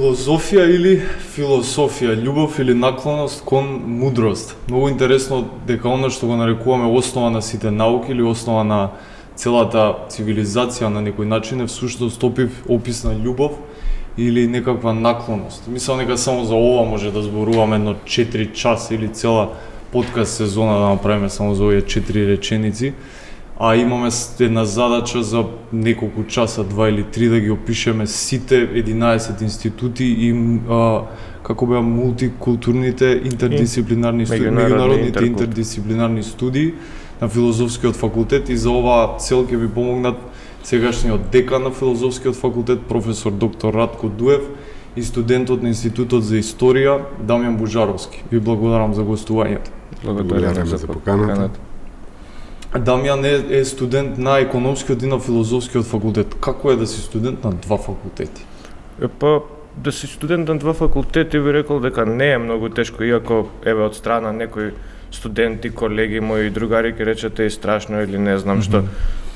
Филозофија или философија, љубов или наклоност кон мудрост. Многу интересно дека она што го нарекуваме основа на сите науки или основа на целата цивилизација на некој начин е всушност опис на љубов или некаква наклоност. Мислам дека само за ова може да зборуваме едно 4 часа или цела подкаст сезона да направиме само за овие 4 реченици. А имаме една задача за неколку часа, 2 или 3, да ги опишеме сите 11 институти и како беа мултикултурните интердисциплинарни студии, меѓународните интердисциплинарни студии на филозофскиот факултет, и за оваа цел ќе ви помогнат сегашниот декан на филозофскиот факултет професор доктор Радко Дуев и студентот на Институтот за историја Дамјан Бужаровски. Ви благодарам за гостувањето. Благодарам за поканата. Дамјан е студент на економскиот и на филозофскиот факултет. Како е да си студент на два факултети? Да си студент на два факултети би рекол дека не е многу тешко, иако од страна некои студенти, колеги мои, другари ќе речете е страшно или не знам што.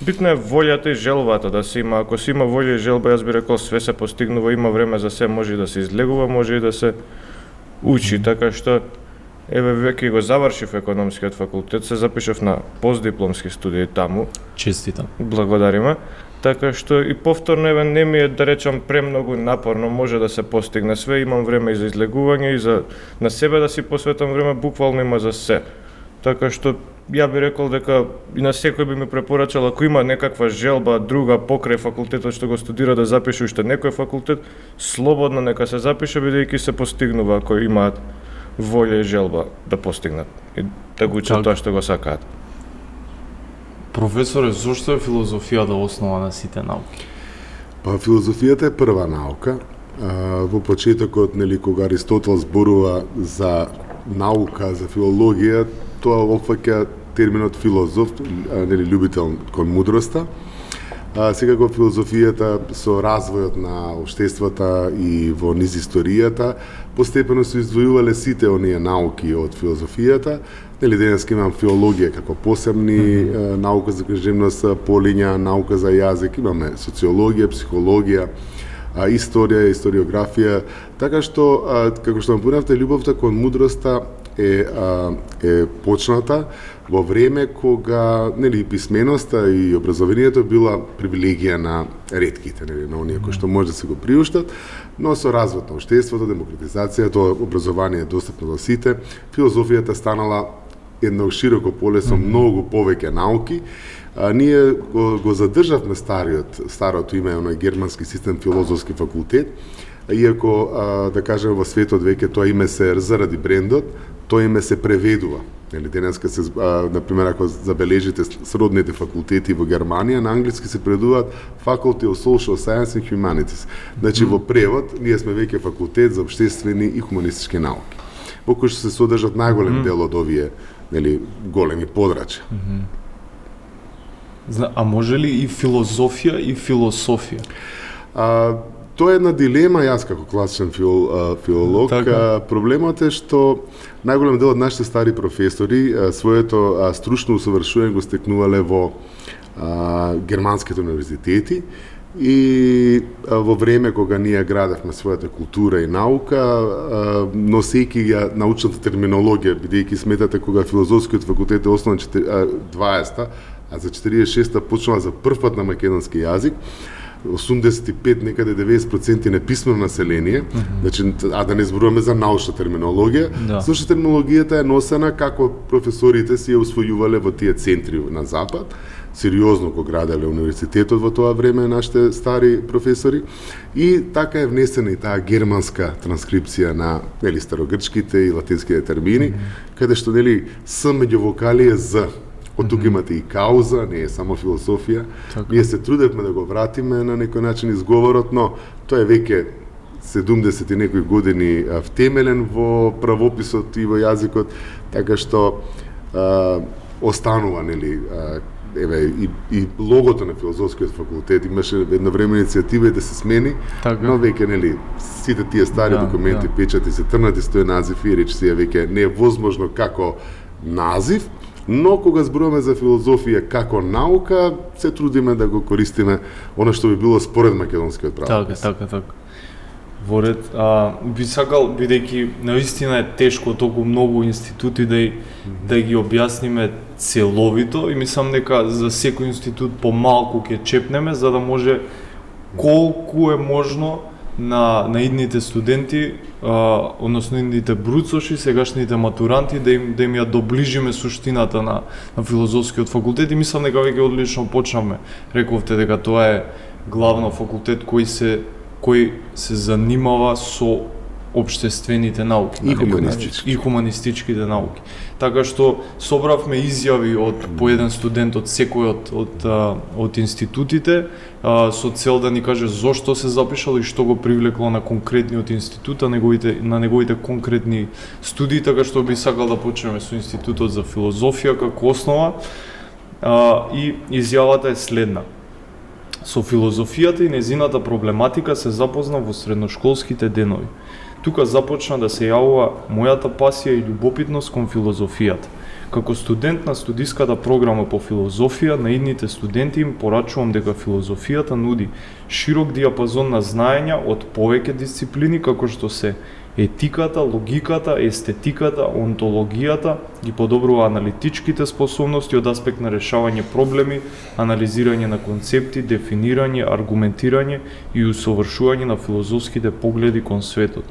Битно е волјата и желбата да се има. Ако се има волја и желба, јас би рекол све се постигнува, има време за се, може и да се излегува, може и да се учи, така што веќе го завршив економскиот факултет, се запишав на постдипломски студии таму. Честитам. Благодариме. Така што и повторно не ми е да речам премногу напорно, може да се постигне све, имам време и за излегување и за на себе да си посветам време, буквално има за се. Така што ја би рекол дека и на секој би ми препорачал, ако има некаква желба друга покрај факултетот што го студира, да запише уште некој факултет, слободно нека се запише, бидејќи се постигнува ако имаат волја и желба да постигнат и да го учат тоа што го сакаат. Професоре, зошто е филозофијата основа на сите науки? Филозофијата е прва наука. Во почетокот, кога Аристотел зборува за наука, за филологија, тоа опфаќа терминот филозоф, љубител кон мудроста. Секако филозофијата со развојот на општествата и во низ историјата постепено се издвојувале сите оние науки од филозофијата. Денеска имам филологија како посебни наука за книжевност, полиња, наука за јазик, имаме социологија, психологија, историја, историографија, така што како што напомнавте, љубовта кон мудроста е почната во време кога писменоста и образованието била привилегија на ретките, на оние кои што може да се го приуштат, но со развојот на општеството, демократизацијата, образование достапно до сите, филозофијата станала едно широко поле со многу повеќе науки. Ние го задржавме старото име, оној германски систем филозофски факултет, иако да кажеме во светот веќе тоа име се заради брендот, тоа име се преведува. Денеска се, например, ако забележите сродните факултети во Германија, на англиски се преведуваат Faculty of Social Science and Humanities. Значи во превод ние сме веќе факултет за општествени и хуманистички науки, во кои што се содржат најголем дел од овие големи подрачја. А може ли и филозофија и философија? Тоа е една дилема, јас како класичен филолог. Проблемот е што најголем дел од нашите стари професори своето стручно усовршување го стекнувале во германските универзитети и во време кога ние градевме својата култура и наука, носејќи ја научната терминологија, бидејќи сметате кога филозофскиот факултет е основан 20-та, а за 46-та почнува за прв пат на македонски јазик, 85, некаде 90% неписмено население, значи, а да не зборуваме за научна терминологија, зашто терминологијата е носена како професорите си ја усвојувале во тие центри на Запад, сериозно го граделе универзитетот во тоа време нашите стари професори, и така е внесена и таа германска транскрипција на старогрчките и латинските термини, каде што с меѓу вокали е з. Од тука имате и кауза, не е само философија. Ние се трудевме да го вратиме на некој начин изговорот, но тоа е веќе 70 и некои години втемелен во правописот и во јазикот, така што останува, и логото на филозофскиот факултет имаше едновремена иницијатива да се смени, но веќе сите тие стари документи, печати се трнати со тој назив и речиси веќе не е возможно како назив, но кога зборуваме за филозофија како наука, се трудиме да го користиме она што би било според македонскиот правопис. Така. во ред. Би сакал, бидејќи наистина е тешко толку многу институти да ги објасниме целовито и мислам дека за секој институт помалку ќе чепнеме за да може колку е можно на идните студенти, односно идните бруцоши, сегашните матуранти да им ја доближиме суштината на филозофскиот факултет и мислам дека веќе одлично почнавме. Рековте дека тоа е главно факултет кој се занимава со општествените науки и хуманистичките науки. Така што собравме изјави од по еден студент од секој од институтите со цел да ни каже зошто се запишал и што го привлекло на конкретниот институт, на неговите конкретни студии, така што би сакал да почнеме со Институтот за филозофија како основа и изјавата е следна. Со филозофијата и незината проблематика се запозна во средношколските денови. Тука започна да се јавува мојата пасија и љубопитност кон филозофијата. Како студент на студиската програма по филозофија, на идните студенти им порачувам дека филозофијата нуди широк диапазон на знаења од повеќе дисциплини како што се етиката, логиката, естетиката, онтологијата, ги подобрува аналитичките способности од аспект на решавање проблеми, анализирање на концепти, дефинирање, аргументирање и усовршување на филозофските погледи кон светот.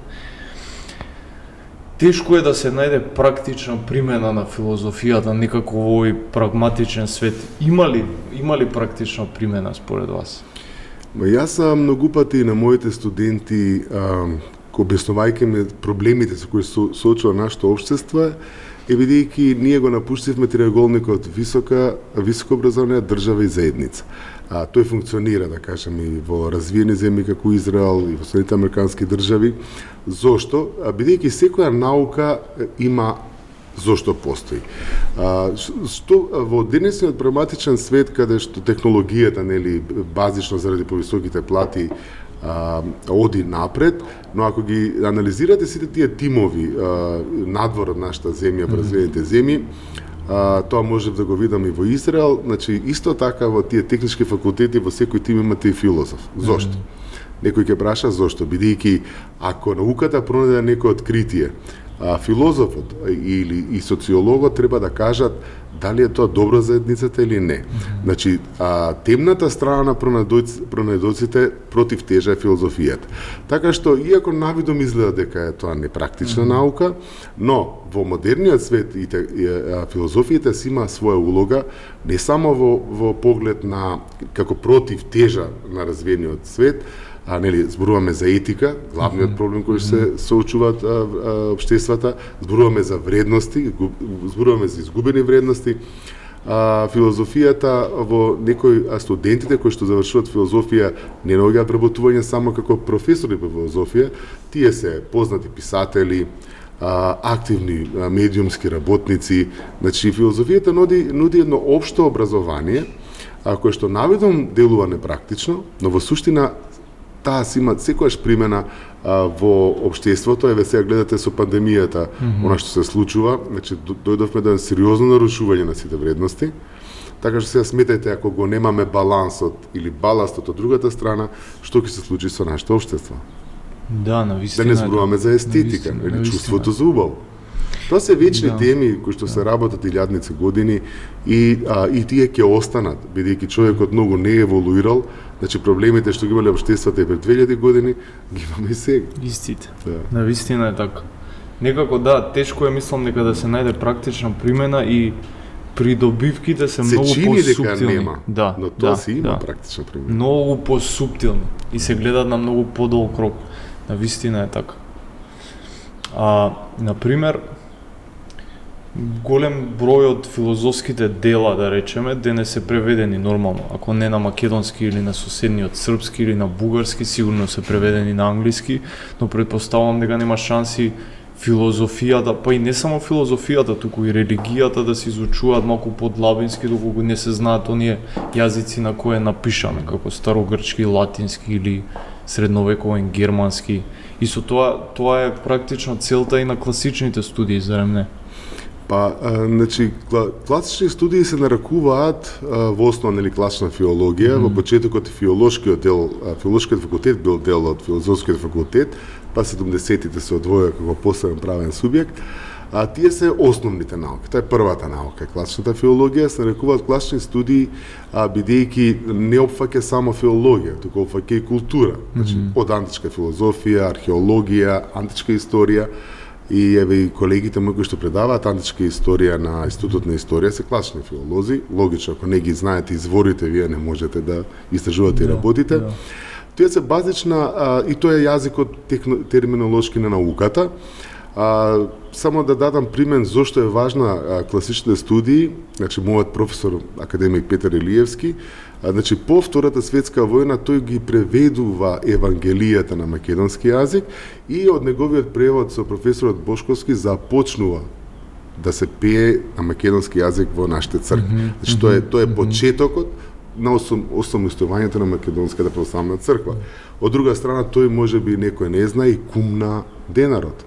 Тешко е да се најде практична примена на филозофијата некако во овој прагматичен свет. Има ли практична примена според вас? Јас сам многу пати на моите студенти објаснувајќи ме проблемите со кои се соочува нашето општество, и бидејќи ние го напуштивме триаголникот високо образование, држава и заедница. Тој функционира, да кажем, и во развиени земји како Израел и во Соединетите американски држави. Зошто? Бидејќи секоја наука има зошто постои. Што во денесниот прагматичен свет каде што технологијата, нели, базично заради повисоките плати оди напред, но ако ги анализирате сите тие тимови надвор од нашата земја, во развиените земји, тоа можев да го видам и во Израел, значи исто така во тие технички факултети во секој тим имате и филозоф. Зошто? Некој ќе праша зошто, бидејќи ако науката пронајде некој откритие, филозофот или и социологот треба да кажат дали е тоа добро за заедницата или не. Значи, темната страна на пронајдоците против тежа е филозофијата. Така што, иако навидом изгледа дека е тоа непрактична наука, но во модерниот свет филозофијата си има своја улога, не само во поглед на како против тежа на развиениот свет, нели, зборуваме за етика, главниот проблем кој се соочуваат општествата, зборуваме за вредности, зборуваме за изгубени вредности. Филозофијата во некои студентите кои што завршуваат филозофија не наоѓаат вработување само како професори по филозофија, тие се познати писатели, активни медиумски работници. Значи, филозофијата нуди едно општо образование, кое што навидом делува непрактично, но во суштина таа си има секојаш примена во општеството. Еве сега гледате со пандемијата, она што се случува, значи дојдовме до сериозно нарушување на сите вредности. Така што сега сметајте, ако го немаме балансот или баластот од другата страна, што ќе се случи со нашето општество? Да, навистина. Да не зборуваме за естетика, или чувството за убаво. Тоа се вечни теми кои што се работат илјадници години и тие ќе останат, бидејќи човекот многу не еволуирал. Значи, проблемите што ги имале општествата и пред 2000 години, ги имаме и сега. Истите. Да. Навистина е така. Некако да, тешко е, мислам, дека да се најде практична примена и придобивките се многу посуптилни. Се чини дека нема, да, но тоа си има практична примена. Многу посуптилни и се гледат на многу подолг рок. Навистина е така. Например, голем број од филозофските дела, да речеме, денес се преведени нормално. Ако не на македонски или на соседниот српски или на бугарски, сигурно се преведени на англиски, но предпоставувам дека нема шанси филозофијата, па и не само филозофијата, туку и религијата да се изучуваат малку подлабински, доколку не се знаат оние јазици на кои е напишано, како старогрчки, латински или средновековен германски. И со тоа е практично целта и на класичните студии, зарем не? Па, значи, класични студии се нарекуваат во основа, нели, класична филологија, во почетокот филолошкиот факултет бил дел од филозофскиот факултет, па 70-тите се одвоја како посебен правен субјект. А тие се основните науки. Тоа е првата наука. Класичната филологија се нарекуваат класични студии, бидејќи не опфаќа само филологија, туку опфаќа и култура. Значи, од античка филозофија, археологија, античка историја, и еве и колегите мои кои што предаваат античка историја на Институтот на историја се класични филолози. Логично, ако не ги знаете изворите, вие не можете да истражувате и работите. Тоа се базична, и тоа е јазикот терминолошки на науката. Само да дадам пример зошто е важна класичните студии, значи мојот професор академик Петар Илиевски, значи по Втората светска војна тој ги преведува Евангелијата на македонски јазик и од неговиот превод со професорот Бошковски започнува да се пее на македонски јазик во нашите цркви. Значи тоа е почетокот на осамостојувањето на македонската православна црква. Од друга страна тој можеби некој не знае и кум на денарот.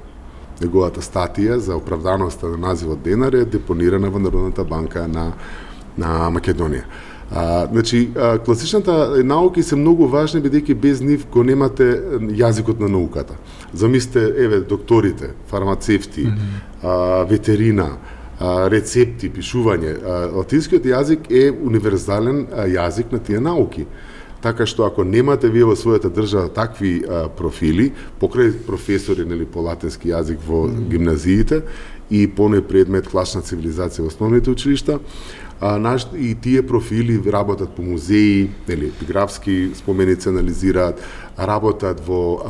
Неговата статија за оправданоста на називот денар е депонирана во Народната банка на Македонија. Значи, класичната науки се многу важни, бидејќи без нив го немате јазикот на науката. Замислете, еве, докторите, фармацевти, ветерина, рецепти, пишување. Латинскиот јазик е универзален јазик на тие науки. Така што ако немате вие во својата држава такви профили, покрај професори, нели, по латински јазик во гимназиите и поној предмет класична цивилизација во основните училишта, и тие профили работат по музеи, нели, епиграфски споменици анализираат, работат во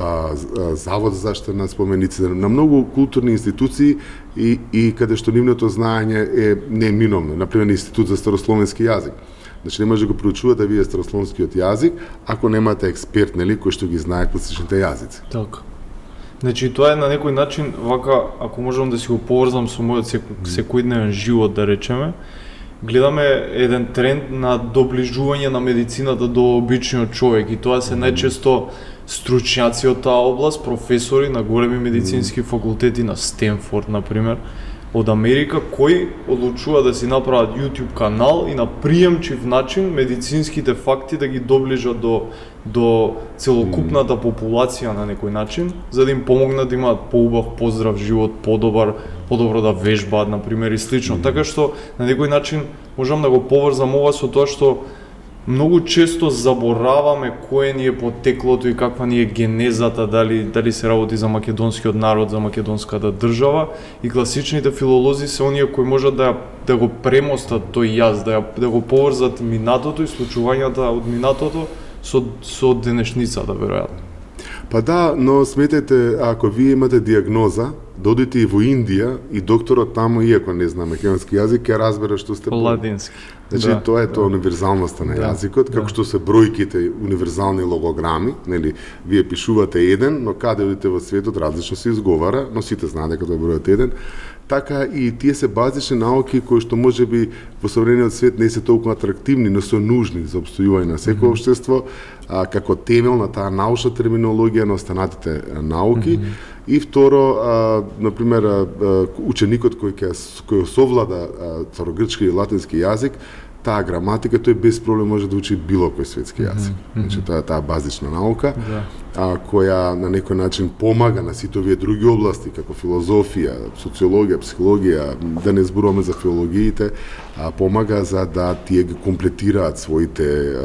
Завод за заштита на споменици, на многу културни институции и каде што нивното знаење е неминовно, например Институт за старословенски јазик. Значи не може да го проучувате вие старословенскиот јазик ако немате експерт, нели, кој што ги знае класичните јазици. Така. Значи тоа е на некој начин вака, ако можам да си го поврзам со мојот секојдневен живот, да речеме, гледаме еден тренд на доближување на медицината до обичниот човек и тоа се најчесто стручњаци од таа област, професори на големи медицински факултети на Стенфорд, например, од Америка, кои одлучува да си направат YouTube канал и на приемчив начин медицинските факти да ги доближат до целокупната популација на некој начин, за да им помогнат да имаат поубав, поздрав живот, подобро да вежбаат, например, и слично. Така што на некој начин можам да го поврзам ова со тоа што многу често забораваме кое ни е потеклото и каква ни е генезата, дали се работи за македонскиот народ, за македонската држава, и класичните филолози се оние кои можат да го премостат тој јаз, да го поврзат минатото и случувањата од минатото со денешницата, веројатно. Па да, но сметете, ако вие имате диагноза, да одите и во Индија и докторот таму, иако не знае македонски јазик, ќе разбере што сте ладински. Значи тоа е тоа универзалноста на јазикот, како што се бројките универзални логограми, нели, вие пишувате еден, но каде одите во светот различно се изговара, но сите знаат дека тоа е бројот еден. Така и тие се базични науки кои што можеби во современиот свет не се толку атрактивни, но се нужни за опстојување на секој општество, како темел на таа научна терминологија на останатите науки. И второ, например, ученикот кој совлада старогрчки и латински јазик, таа граматика, тој без проблем може да учи било кој светски јазик. Значи тоа е таа базична наука, која на некој начин помага на сите овие други области, како филозофија, социологија, психологија, да не зборуваме за филологиите, помага за да тие ги комплетираат своите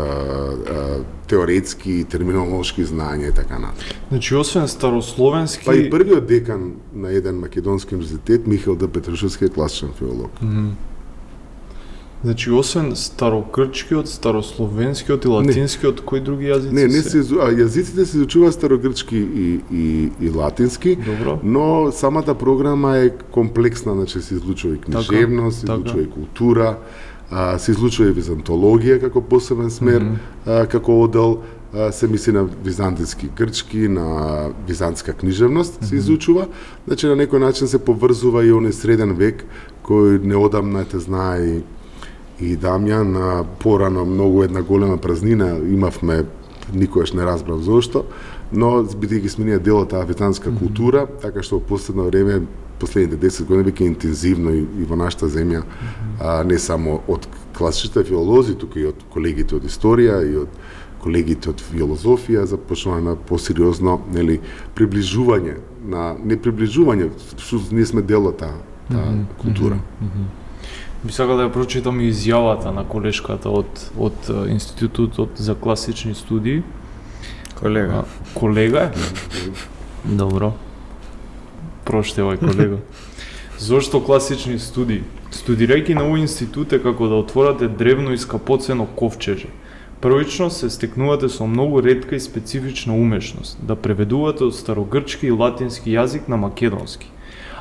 теоретски, терминолошки знаења и така натаму. Значи, освен старословенски... Па и првиот декан на еден македонски универзитет, Михаил Д. Петрушевски, е класичен филолог. Значи, освен старогрчкиот, старословенскиот и латинскиот, кои други јазици се? Јазиците се изучуваат старогрчки и латински, добро, но самата програма е комплексна, значи се излучува и книжевност, се излучува и култура, се излучува и византологија како посебен смер, како одел, се мисли на византиски грчки, на византска книжевност се изучува, значи на некој начин се поврзува и оној среден век кој неодамна те знае и Дамјан, порано многу една голема празнина имавме, никогаш не разбрав зошто, но бидејќи сме ние дел од таа византска култура, така што во последно време последните 10 години веќе интензивно и во нашата земја, не само од класичните филолози, туку и од колегите од историја и од колегите од филозофија започнуваме посериозно, нели, приближување на не приближување, што ние сме дел од таа култура. Би сакал да ја прочитам и изјавата на колешката од Институтот за класични студии. Колега е? Добро. Проштевај, колега. Зошто класични студии? Студирајќи на овој институт е како да отворате древно и скапоцено ковчеже. Првично се стекнувате со многу ретка и специфична умешност, да преведувате од старогрчки и латински јазик на македонски.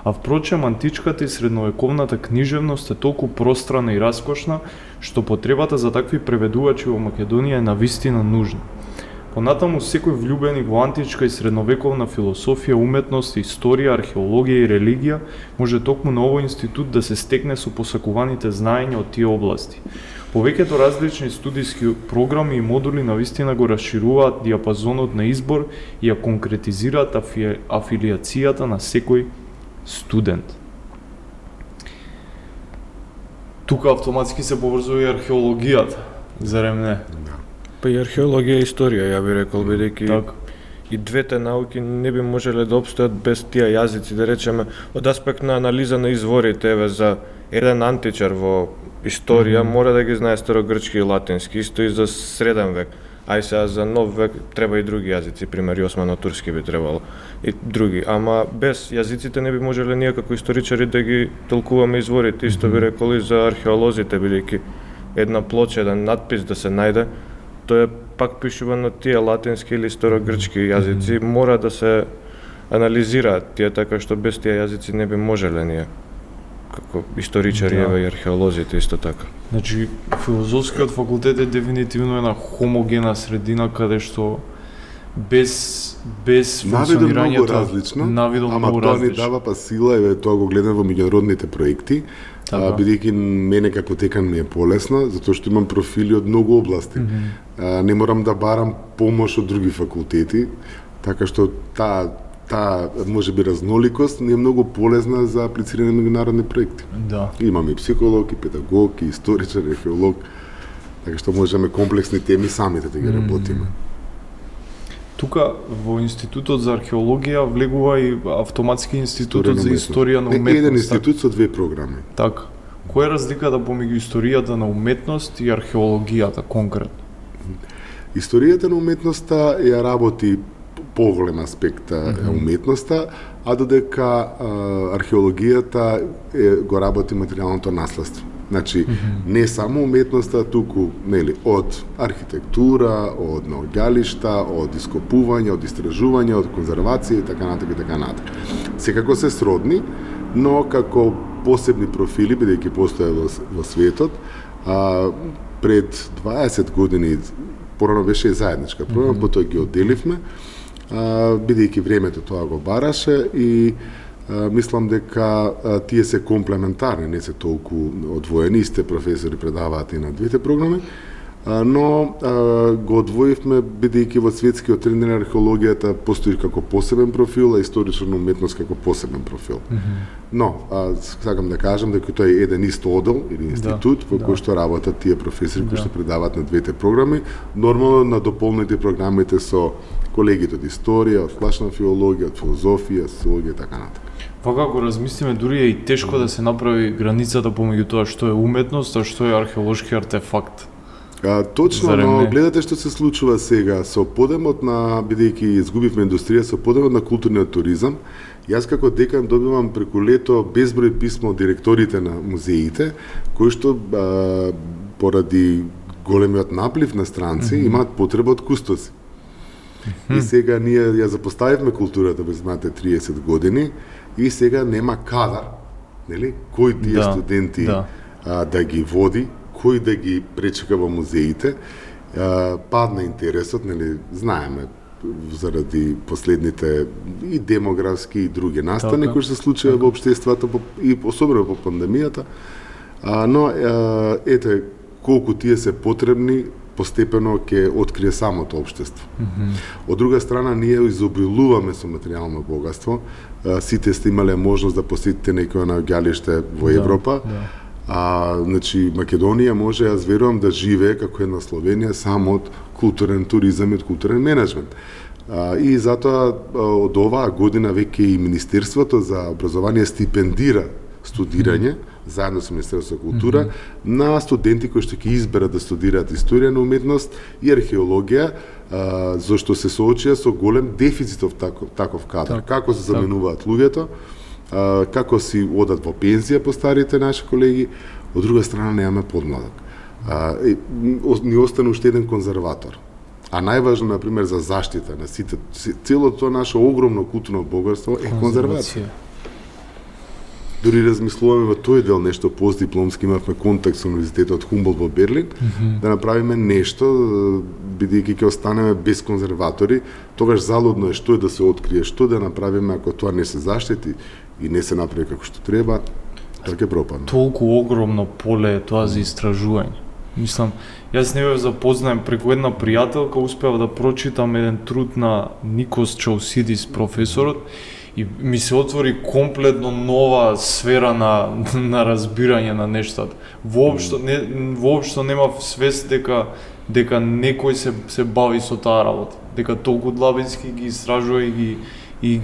А впрочем, античката и средновековната книжевност е толку пространа и раскошна, што потребата за такви преведувачи во Македонија е навистина нужна. Понатаму, секој влюбеник во античка и средновековна философија, уметност, историја, археологија и религија може токму на овој институт да се стекне со посакуваните знаења од тие области. Повеќето различни студиски програми и модули навистина го расшируваат диапазонот на избор и ја конкретизираат афилиацијата на секој студент. Тука автоматски се поврзува и археологијата, зарем не? Па и археологија и историја, ја би рекол, бидејќи Так. и двете науки не би можеле да опстојат без тие јазици, да речеме, од аспект на анализа на изворите, еве за еден античар во историја мора да ги знае старогрчки и латински, исто и за среден век. Ај сега за нов век треба и други јазици, пример османо-турски би требало и други, ама без јазиците не би можеле ние како историчари да ги толкуваме изворите, исто би рекол и за археолозите, бидејќи една плоча, еден надпис да се најде, тоа пак пишува на тие латински или старогрчки јазици, мора да се анализираат тие, така што без тие јазици не би можеле ние како историчари и археолозите исто така. Значи, филозофскиот факултет е дефинитивно една хомогена средина каде што без функционирањето навидно многу различно, ама тоа ни дава па сила, еве тоа го гледам во меѓународните проекти, бидејќи мене како декан ми е полесно, затоа што имам профили од многу области. Не морам да барам помош од други факултети, така што таа можеби разноликост не е многу полезна за аплицирање на меѓународни проекти. Да. Имаме и психолог, и педагог, и историчар, и археолог, така што можеме комплексни теми самите да ги работиме. Тука во Институтот за археологија влегува и автоматски Институтот за историја на уметност. Еден институт со две програми. Така. Која е разликата помеѓу историјата на уметност и археологијата конкретно? Историјата на уметноста ја работи поголем аспект уметноста, а додека археологијата го работи материјалното наследство. Значи, не само уметноста, туку, нели, од архитектура, од наоѓалишта, од ископување, од истражување, од конзервација и така натаму и така натаму. Секако се сродни, но како посебни профили, бидејќи постојат во светот, пред 20 години порано беше заедничка програма, потоа ги одделивме, бидејќи времето тоа го бараше и мислам дека тие се комплементарни, не се толку одвоени, исти професори предаваат и на двете програми, но го одвоивме бидејќи во светскиот тренд на археологијата постои како посебен профил, а исторична уметност како посебен профил. Но, сакам да кажам дека тоа е еден исто одел или институт во кој што работат тие професори кои што предаваат на двете програми, нормално на дополнете програмите со колегите од историја, од класична филологија, од филозофија, социологија и така натаму. Вака ако размислиме, дури е и тешко да се направи границата помеѓу тоа што е уметност, а што е археолошки артефакт. Точно, но гледате што се случува сега со подемот на, бидејќи изгубивме индустрија, со подемот на културниот туризам, јас како декан добивам преку лето безброј писма од директорите на музеите, кои што поради големиот наплив на странци имаат потреба од кустоси. И сега ние ја запоставивме културата без 30 години и сега нема кадар, нели? Кој тие студенти да ги води, кој да ги пречека во музеите, падна интересот, нели, знаеме, заради последните и демографски и други настани кои се случија во општеството и особено по пандемијата, но ете колку тие се потребни, постепено ќе открие самото општество. Од друга страна, ние изобилуваме со материјално богатство. Сите сте имале можност да посетите некој на ѓалиште во Европа. Значи, Македонија може, јас верувам, да живее како една Словенија само од културен туризам и од културен менеджмент. И затоа од оваа година веќе и Министерството за образование стипендира студирање, заедно со Министерството за култура, на студенти кои што ќе изберат да студираат историја на уметност и археологија, зашто се соочија со голем дефицит таков кадар. Како се заменуваат луѓето, како си одат во пензија по старите наши колеги, од друга страна немаме подмладок. Ни остана уште еден конзерватор. А најважно, например, за заштита на сите, целото тоа наше огромно културно богатство е конзервација. Дори размислуваме во тој дел нешто постдипломски, имавме контакт со Универзитетот Хумболт во Берлин, да направиме нешто, бидејќи ќе останеме без конзерватори, тогаш залудно е што е да се открие, што да направиме ако тоа не се заштити и не се направи како што треба, така ќе пропадне. Толку огромно поле е тоа за истражување. Мислам, јас не бев запознаем преку една пријателка, успеав да прочитам еден труд на Никос Чаусидис, професорот, и ми се отвори комплетно нова сфера на разбирање на нештата. Воопшто немав свест дека некој се бави со таа работа, дека толку длабински ги истражува и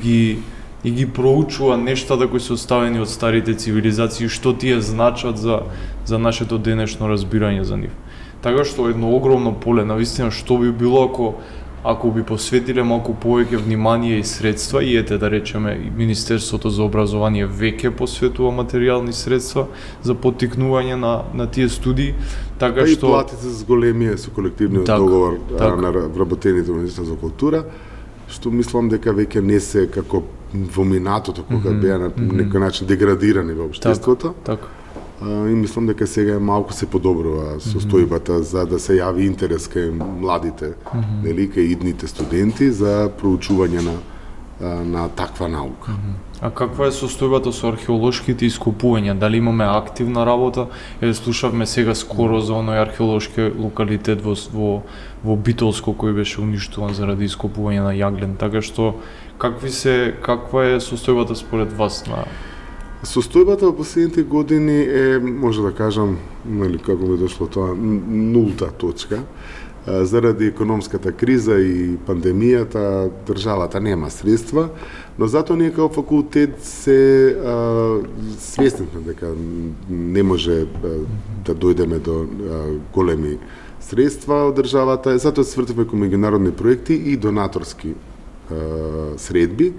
ги проучува нештата кои се оставени од старите цивилизации, што тие значат за нашето денешно разбирање за нив. Така што едно огромно поле, навистина, што би било ако би посветиле малку повеќе внимание и средства, и ете да речеме и Министерството за образование веќе посветува материјални средства за поттикнување на тие студии, така што и платите за големија со колективниот договор на вработените Министерство за култура, што мислам дека веќе не се како во минатото кога беа на некој начин деградирани во општеството. Така. И мислам дека сега малку се подобрува состојбата за да се јави интерес кај младите, нели, кај идните студенти за проучување на таква наука. А каква е состојбата со археолошките ископувања? Дали имаме активна работа? Слушавме сега скоро за оној археолошки локалитет во Битолско кој беше уништуван заради ископување на јаглен. Така што каква е состојбата според вас на Состојбата во последните години е, може да кажам, нели, како би дошло тоа, нулта точка. Заради економската криза и пандемијата, државата нема средства, но затоа ние како факултет се свесни дека не може да дојдеме до големи средства од државата, затоа се свртиме кон меѓународни проекти и донаторски средби,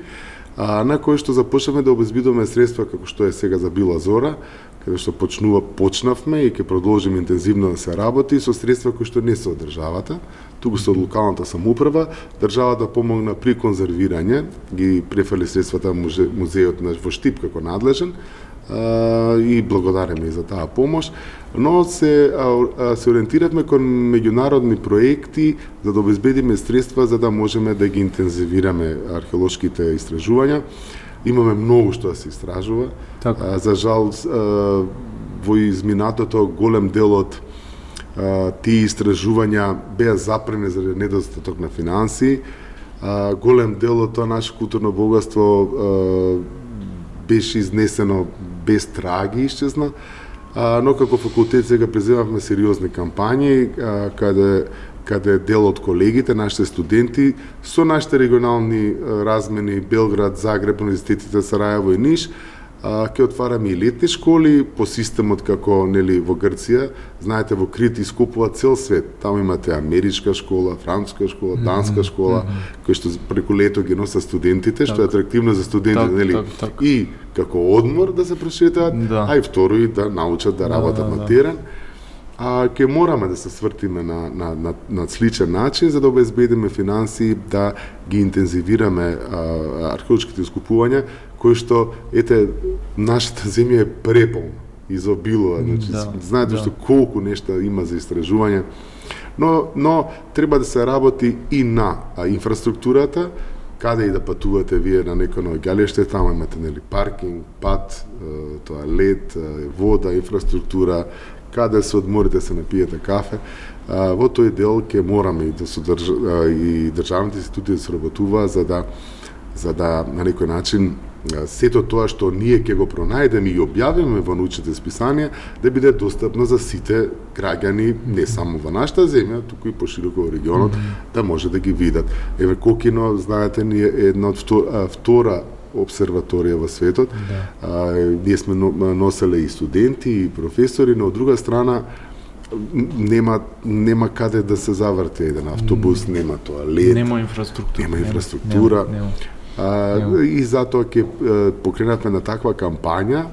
на кои што започнавме да обезбедуваме средства како што е сега за Била Зора, каде што почнавме и ќе продолжиме интензивно да се работи со средства кои што не се од државата, туку се од локалната самоуправа. Државата помогна при конзервирање, ги префали средствата музејот во Штип како надлежен, и благодариме и за таа помош, но се ориентиравме кон меѓународни проекти за да обезбедиме средства за да можеме да ги интензивираме археолошките истражувања. Имаме многу што да се истражува. За жал, во изминатото голем дел од тие истражувања беа запрени заради недостаток на финансии. Голем дел од тоа наше културно богатство беше изнесено без траги, исчезна, но како факултет сега преземавме сериозни кампањи, каде дел од колегите, нашите студенти, со нашите регионални размени Белград, Загреб, универзитетите Сарајево и Ниш, ќе отвараме и летни школи по системот како, нели, во Грција. Знаете, во Крит искупува цел свет. Таму имате америчка школа, француска школа, данска школа, кои што преку лето ги носат студентите, што е атрактивно за студентите, нели? И како одмор да се прошетаат, а и второ и да научат да работат на терен. Ќе мораме да се свртиме на сличен начин за да обезбедиме финансии да ги интензивираме археолошките искупувања, кои што, ете, нашата земја е преполна, изобилува, значи, знаете што колку нешта има за истражување, но треба да се работи и на инфраструктурата, каде и да патувате вие на некој ново ѓалиште, таму имате, нели, паркинг, пат, тоалет, вода, инфраструктура, каде се одморите, се напиете кафе. Во тој дел ќе morаме и и државните институти да сработуваат за да на некој начин сето тоа што ние ќе го пронајдеме и објавиме во научните списанија да биде достапно за сите граѓани не само во нашата земја, туку и пошироко во регионот, да може да ги видат. Еве Кокино, знаете, ни е една од втора обсерваторија во светот. Ние сме носеле и студенти и професори, но од друга страна нема каде да се заврти еден автобус, нема тоалет, нема инфраструктура. И затоа ќе покренатме на таква кампања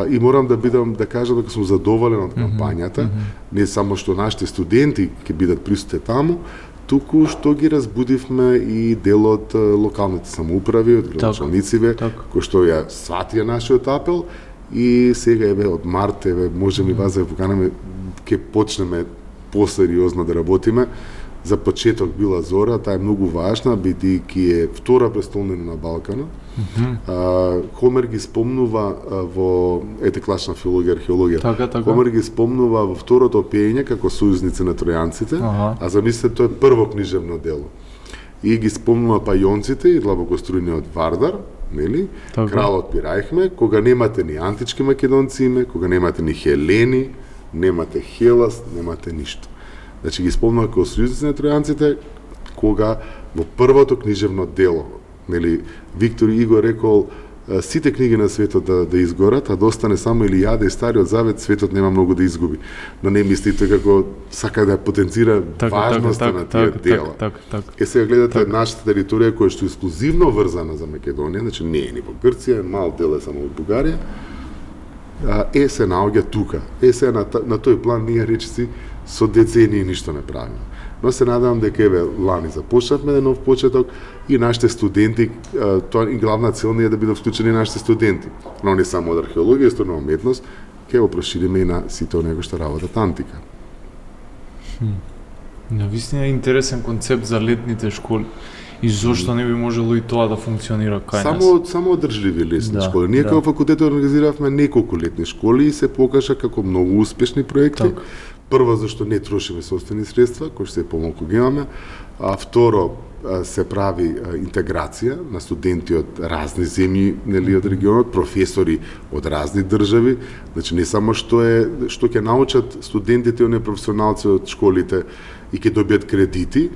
и морам да кажам дека сум задоволен од кампањата, не само што нашите студенти ќе бидат присутни таму, туку што ги разбудивме и дел од локалните самоуправи, од градоначалниците, кои што ја сватија нашиот апел и сега еве од март можеме и вас да поканеме, ќе почнеме посериозно да работиме. За почеток била Зора, таа е многу важна, бидејќи е втора престолнина на Балканот. Хомер ги спомнува во класна филологија, археологија. Така. Хомер ги спомнува во второто пење како сојузници на тројанците, а замислете тоа е прво книжевно дело. И ги спомнува пајонците и длабокострујниот Вардар, нели? Кралот Пирајхме, кога немате ни антички македонци име, кога немате ни Хелени, немате Хелас, немате ништо. Значи ги спомнува како сојузници на тројанците, кога во првото книжевно дело, нели, Виктор Игор рекол сите книги на светот да изгорат, а да остане само Илијада и Стариот Завет, светот нема многу да изгуби. Но не мислите како сака да потенцира важноста на тие дела. Сега гледате нашата територија која што е ексклузивно врзана за Македонија, значи не е ни во Грција, мал дел е само во Бугарија, се наоѓа тука. Сега на тој план ние речиси со децении ништо не правиме. Но се надевам дека еве лани започнавме еден нов почеток и нашите студенти, тоа и главна цел е да бидат вклучени нашите студенти, но не само од археологија, исторна уметност, ќе го прошириме и на сите оние кои што работат антика. Навистина е интересен концепт за летните школи. И зошто не би можело и тоа да функционира кај нас? Само одржливи летни школи. Ние како факултет организиравме неколку летни школи и се покажа како многу успешни проекти. Прво, зашто не трошиме собствени средства, кои што се помалку ги имаме, а второ, се прави интеграција на студенти од разни земји, нели, од регионот, професори од разни држави, значи не само што ќе научат студентите и професионалци од школите и ќе добијат кредити,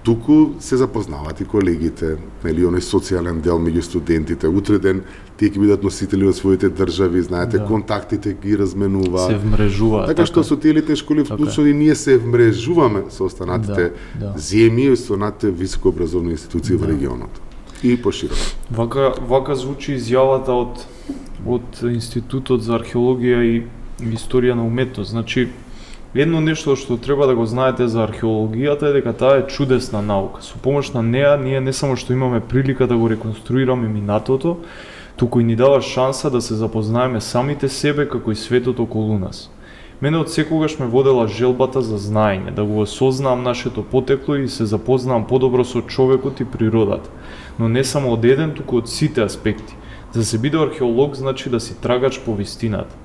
туку се запознават и колегите, нели, оној социјален дел меѓу студентите. Утре ден тие ќе бидат носители од своите држави, знаете, контактите ги разменуваат. Се вмрежуваат. Така што со тие летни школи вклучно и ние се вмрежуваме со останатите земји и со останатите високообразовни институции во регионот. И пошироко. Вака звучи изјавата од Институтот за археологија и историја на уметност. Значи, едно нешто што треба да го знаете за археологијата е дека таа е чудесна наука. Со помош на неа ние не само што имаме прилика да го реконструираме минатото, туку и ни дава шанса да се запознаеме самите себе како и светот околу нас. Мене од секогаш ме водела желбата за знаење, да го осознаам нашето потекло и се запознаам подобро со човекот и природата. Но не само од еден, туку од сите аспекти. За да се биде археолог значи да си трагач по вистината.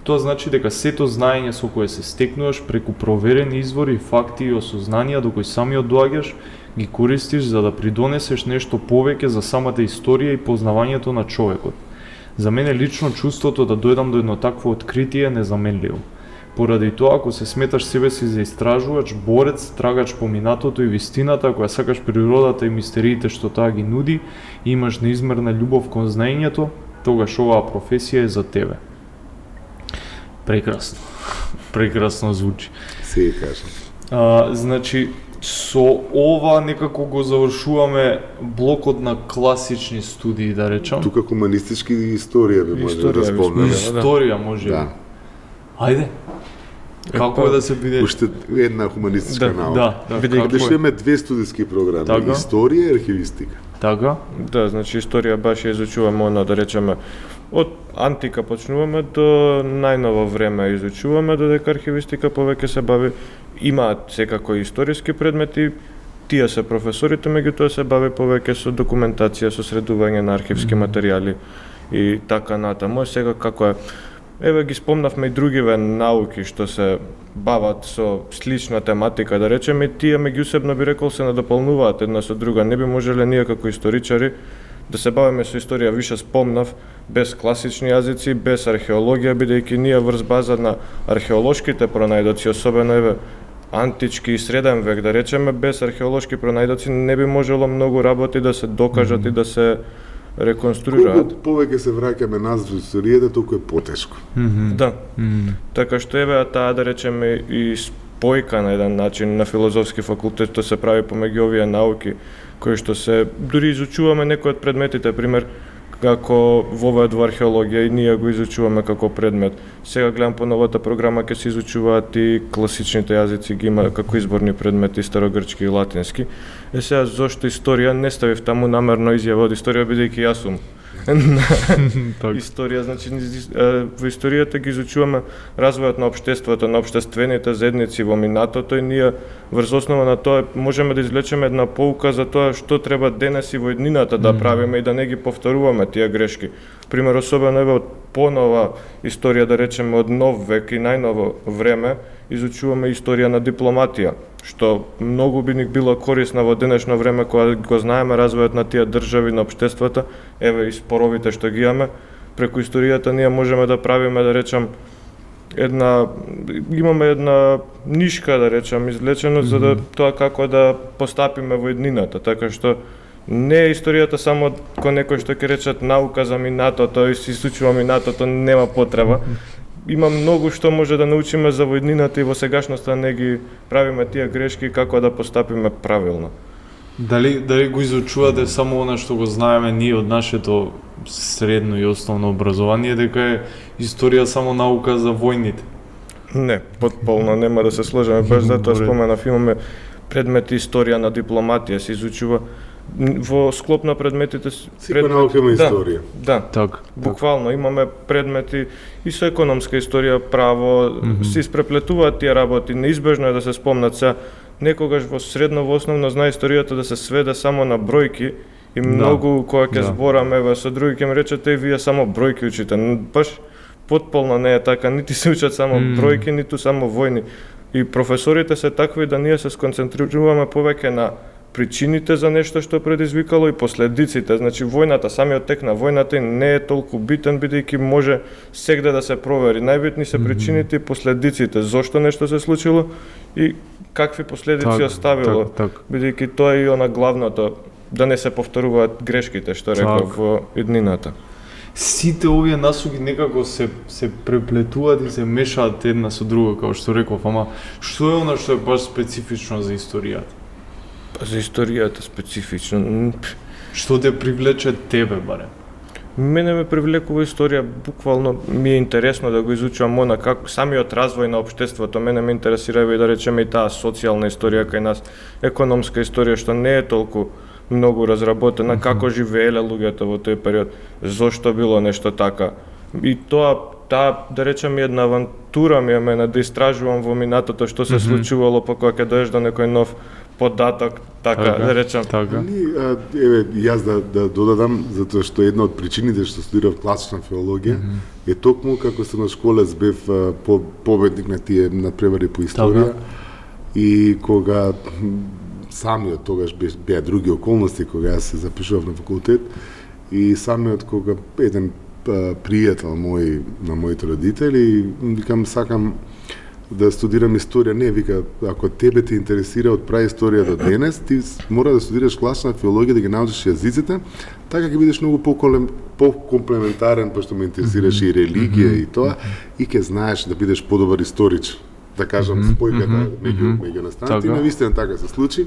Тоа значи дека сето знаење со кое се стекнуваш преку проверени извори, факти и осознанија до кои самиот доаѓаш, ги користиш за да придонесеш нешто повеќе за самата историја и познавањето на човекот. За мене лично чувството да дојдам до едно такво откритие е незаменливо. Поради тоа, ако се сметаш себе си за истражувач, борец, трагач по минатото и вистината, која сакаш природата и мистериите што таа ги нуди, и имаш неизмерна љубов кон знаењето, тогаш оваа професија е за тебе. Прекрасно. Прекрасно звучи. Се кажам. Значи, со ова некако го завршуваме блокот на класични студии, да речам. Тука хуманистички историја би може да спомнеме. Историја може. Да. Ајде. Како е да се биде? Уште една хуманистичка наука. Да. Што имаме две студиски програми, историја и архивистика. Така? Да, значи историја баш ја изучуваме она, да речеме, од антика почнуваме до најново време изучуваме, додека архивистика повеќе се бави, имаат секако историски предмети, тие се професорите, меѓутоа се бави повеќе со документација, со средување на архивски материјали и така натаму. Сега како е еве ги спомнавме и другиве науки што се бават со слична тематика, да речеме, тие меѓусебно би рекол се надополнуваат една со друга. Не би можеле ние како историчари да се бавиме со историја, више спомнав, без класични јазици, без археологија, бидејќи ние врз база на археолошките пронајдоци, особено еве антички и среден век, да речеме, без археолошки пронајдоци не би можело многу работи да се докажат и да се реконструираат. Колку повеќе се враќаме назад во историјата, толку е потешко. Да. Така што еве таа, да речеме, и спојка на еден начин на филозофски факултет што се прави помеѓу овие науки, кои што се дури изучуваме некои од предметите, пример како воведат во археологија и ние го изучуваме како предмет. Сега гледам по новата програма ќе се изучуваат и класичните јазици, ги има како изборни предмети старогрчки и латински. Сега зошто историја не ставив таму намерно изјава од историја, бидејќи јас сум историја, значи во историјата ги изучуваме развојот на општеството, на општествените заедници во минатото и ние врз основа на тоа можеме да извлечеме една поука за тоа што треба денес и во иднината да правиме и да не ги повторуваме тие грешки. Пример, особено еве од понова историја, да речеме од нов век и најново време, изучуваме историја на дипломатија, што многу би ни било корисна во денешно време кога го знаеме развојот на тие држави, на општествата, еве и споровите што ги имаме, преку историјата ние можеме да правиме, да речем, имаме една нишка, да речем, извлечено за да тоа како да постапиме во иднината, така што не е историјата само кој некој што ќе речат наука за минатото и се изучува минатото, нема потреба. Има многу што може да научиме за војнината и во сегашноста не ги правиме тие грешки како да постапиме правилно. Дали го изучувате само она што го знаеме ние од нашето средно и основно образование, дека е историја само наука за војните? Не, потполно нема да се сложиме, баш затоа споменав, имаме предмети историја на дипломатија, се изучува во склоп на предметите. Секоја наука има историја. Да, буквално имаме предмети и со економска историја, право, се испреплетуваат тие работи, неизбежно е да се спомнат се. Некогаш во средно, во основно знае историјата да се сведе само на бројки и многу кога ќе збораме со други ќе ми речете вие само бројки учите. Баш потполно не е така, нити се учат само бројки, ниту само војни. И професорите се такви да ние се сконцентрируваме повеќе на причините за нешто што предизвикало и последиците. Значи војната, самиот тек на војната не е толку битен, бидејќи може сегде да се провери. Најбитни се причините и последиците, зошто нешто се случило и какви последици оставило. Бидејќи тоа е и она главното, да не се повторуваат грешките, што реков во иднината. Сите овие насоки некако се преплетуваат и се мешаат една со друга, како што реков, ама што е она што е баш специфично за историјата? За историјата специфично. Што те привлече тебе барем? Мене ме привлекува историја, буквално ми е интересно да го изучувам она како самиот развој на општеството. Мене ме интересира и да речеме и таа социјална историја кај нас, економска историја што не е толку многу разработена, како живееле луѓето во тој период, зошто било нешто така. И таа, да речеме, една авантура ми е мене да истражувам во минатото што се случувало, па кога ќе доеш до некој нов податок, така да речем. Еве, јас да додадам, затоа што една од причините што студирав класична филологија е токму како средношколец бев победник на тие надпревари по историја и кога самиот тогаш беа други околности кога јас се запишував на факултет и самиот кога еден пријател мој на моите родители, викам сакам да студирам историја, не, вика, ако тебе те интересира од праисторија до денес, ти мора да студираш класична филологија, да ги научиш јазиците, така ќе бидеш многу по-комплементарен, пошто ме интересираш и религија и тоа, и ќе знаеш да бидеш подобар историч, да кажам, спојката меѓу настраните, и навистина така се случи.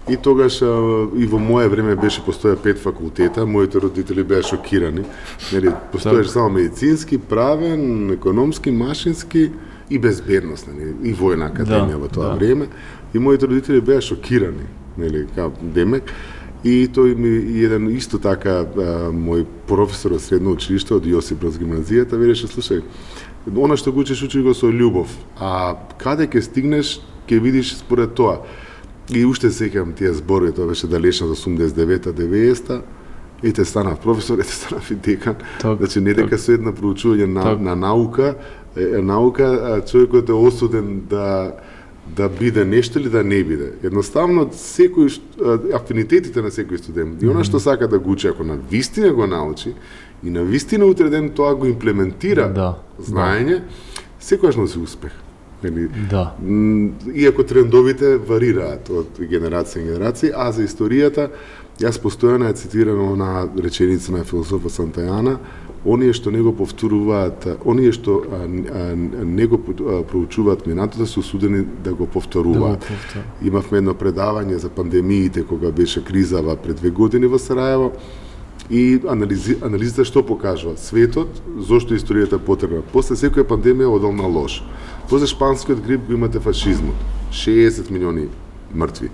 И тогаш и во моје време постоја 5 факултета, моите родители беа шокирани. Нели, постоеше само медицински, правен, економски, машински и безбедносни, и војна академија во тоа време. И моите родители беа шокирани, нели, како демек. И тој ми еден исто така мој професор од средно училиште од Јосип Брз гимназијата велеше, слушај, она што го учиш го со љубов, а каде ќе стигнеш ќе видиш според тоа. И уште сеќавам тие зборови, тоа беше далечна од 89-90-та, ете станав професор, ете станав и декан. Так, Значи не дека со една проучување на наука, човекот е осуден да биде нешто или да не биде. Едноставно секој афинитетите на секој студент и она што сака да го учи, ако на вистина го научи и на вистина утре ден тоа го имплементира знаење, секогаш носи успех. Да. Иако трендовите варираат од генерација на генерација, а за историјата јас постојано ја цитирам на реченица на философа Сантајана: оние што не го повторуваат, оние што не го проучуваат минатото се осудени да го повторуваат. Имавме едно предавање за пандемиите кога беше кризава пред 2 години во Сараево и анализата што покажува светот, зошто историјата е потребна. После секоја пандемија одел на лош. После шпанскиот грип го имате фашизмот, 60 милиони мртви.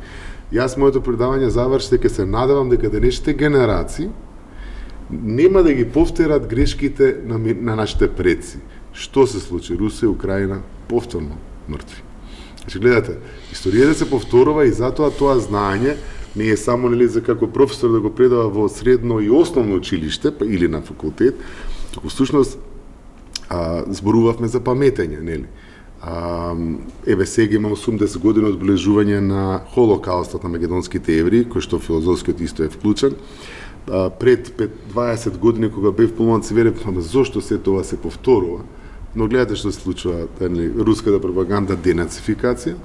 Јас моето предавање заврши дека се надевам дека денешните генерации нема да ги повторат грешките на нашите предци. Што се случи? Русија, Украина, повторно мртви. Значи, гледате, историјата се повторува и затоа тоа знаење не е само за како професор да го предава во средно и основно училиште или на факултет, туку всушност зборувавме за паметење, нели? Еве сега имам 80 години одбележување на Холокаустот на македонските евреи, кој што филозофскиот исто е вклучен. Пред 20 години кога бев помладец верев зошто се тоа се повторува. Но гледате што се случува, руската пропаганда, денацификација,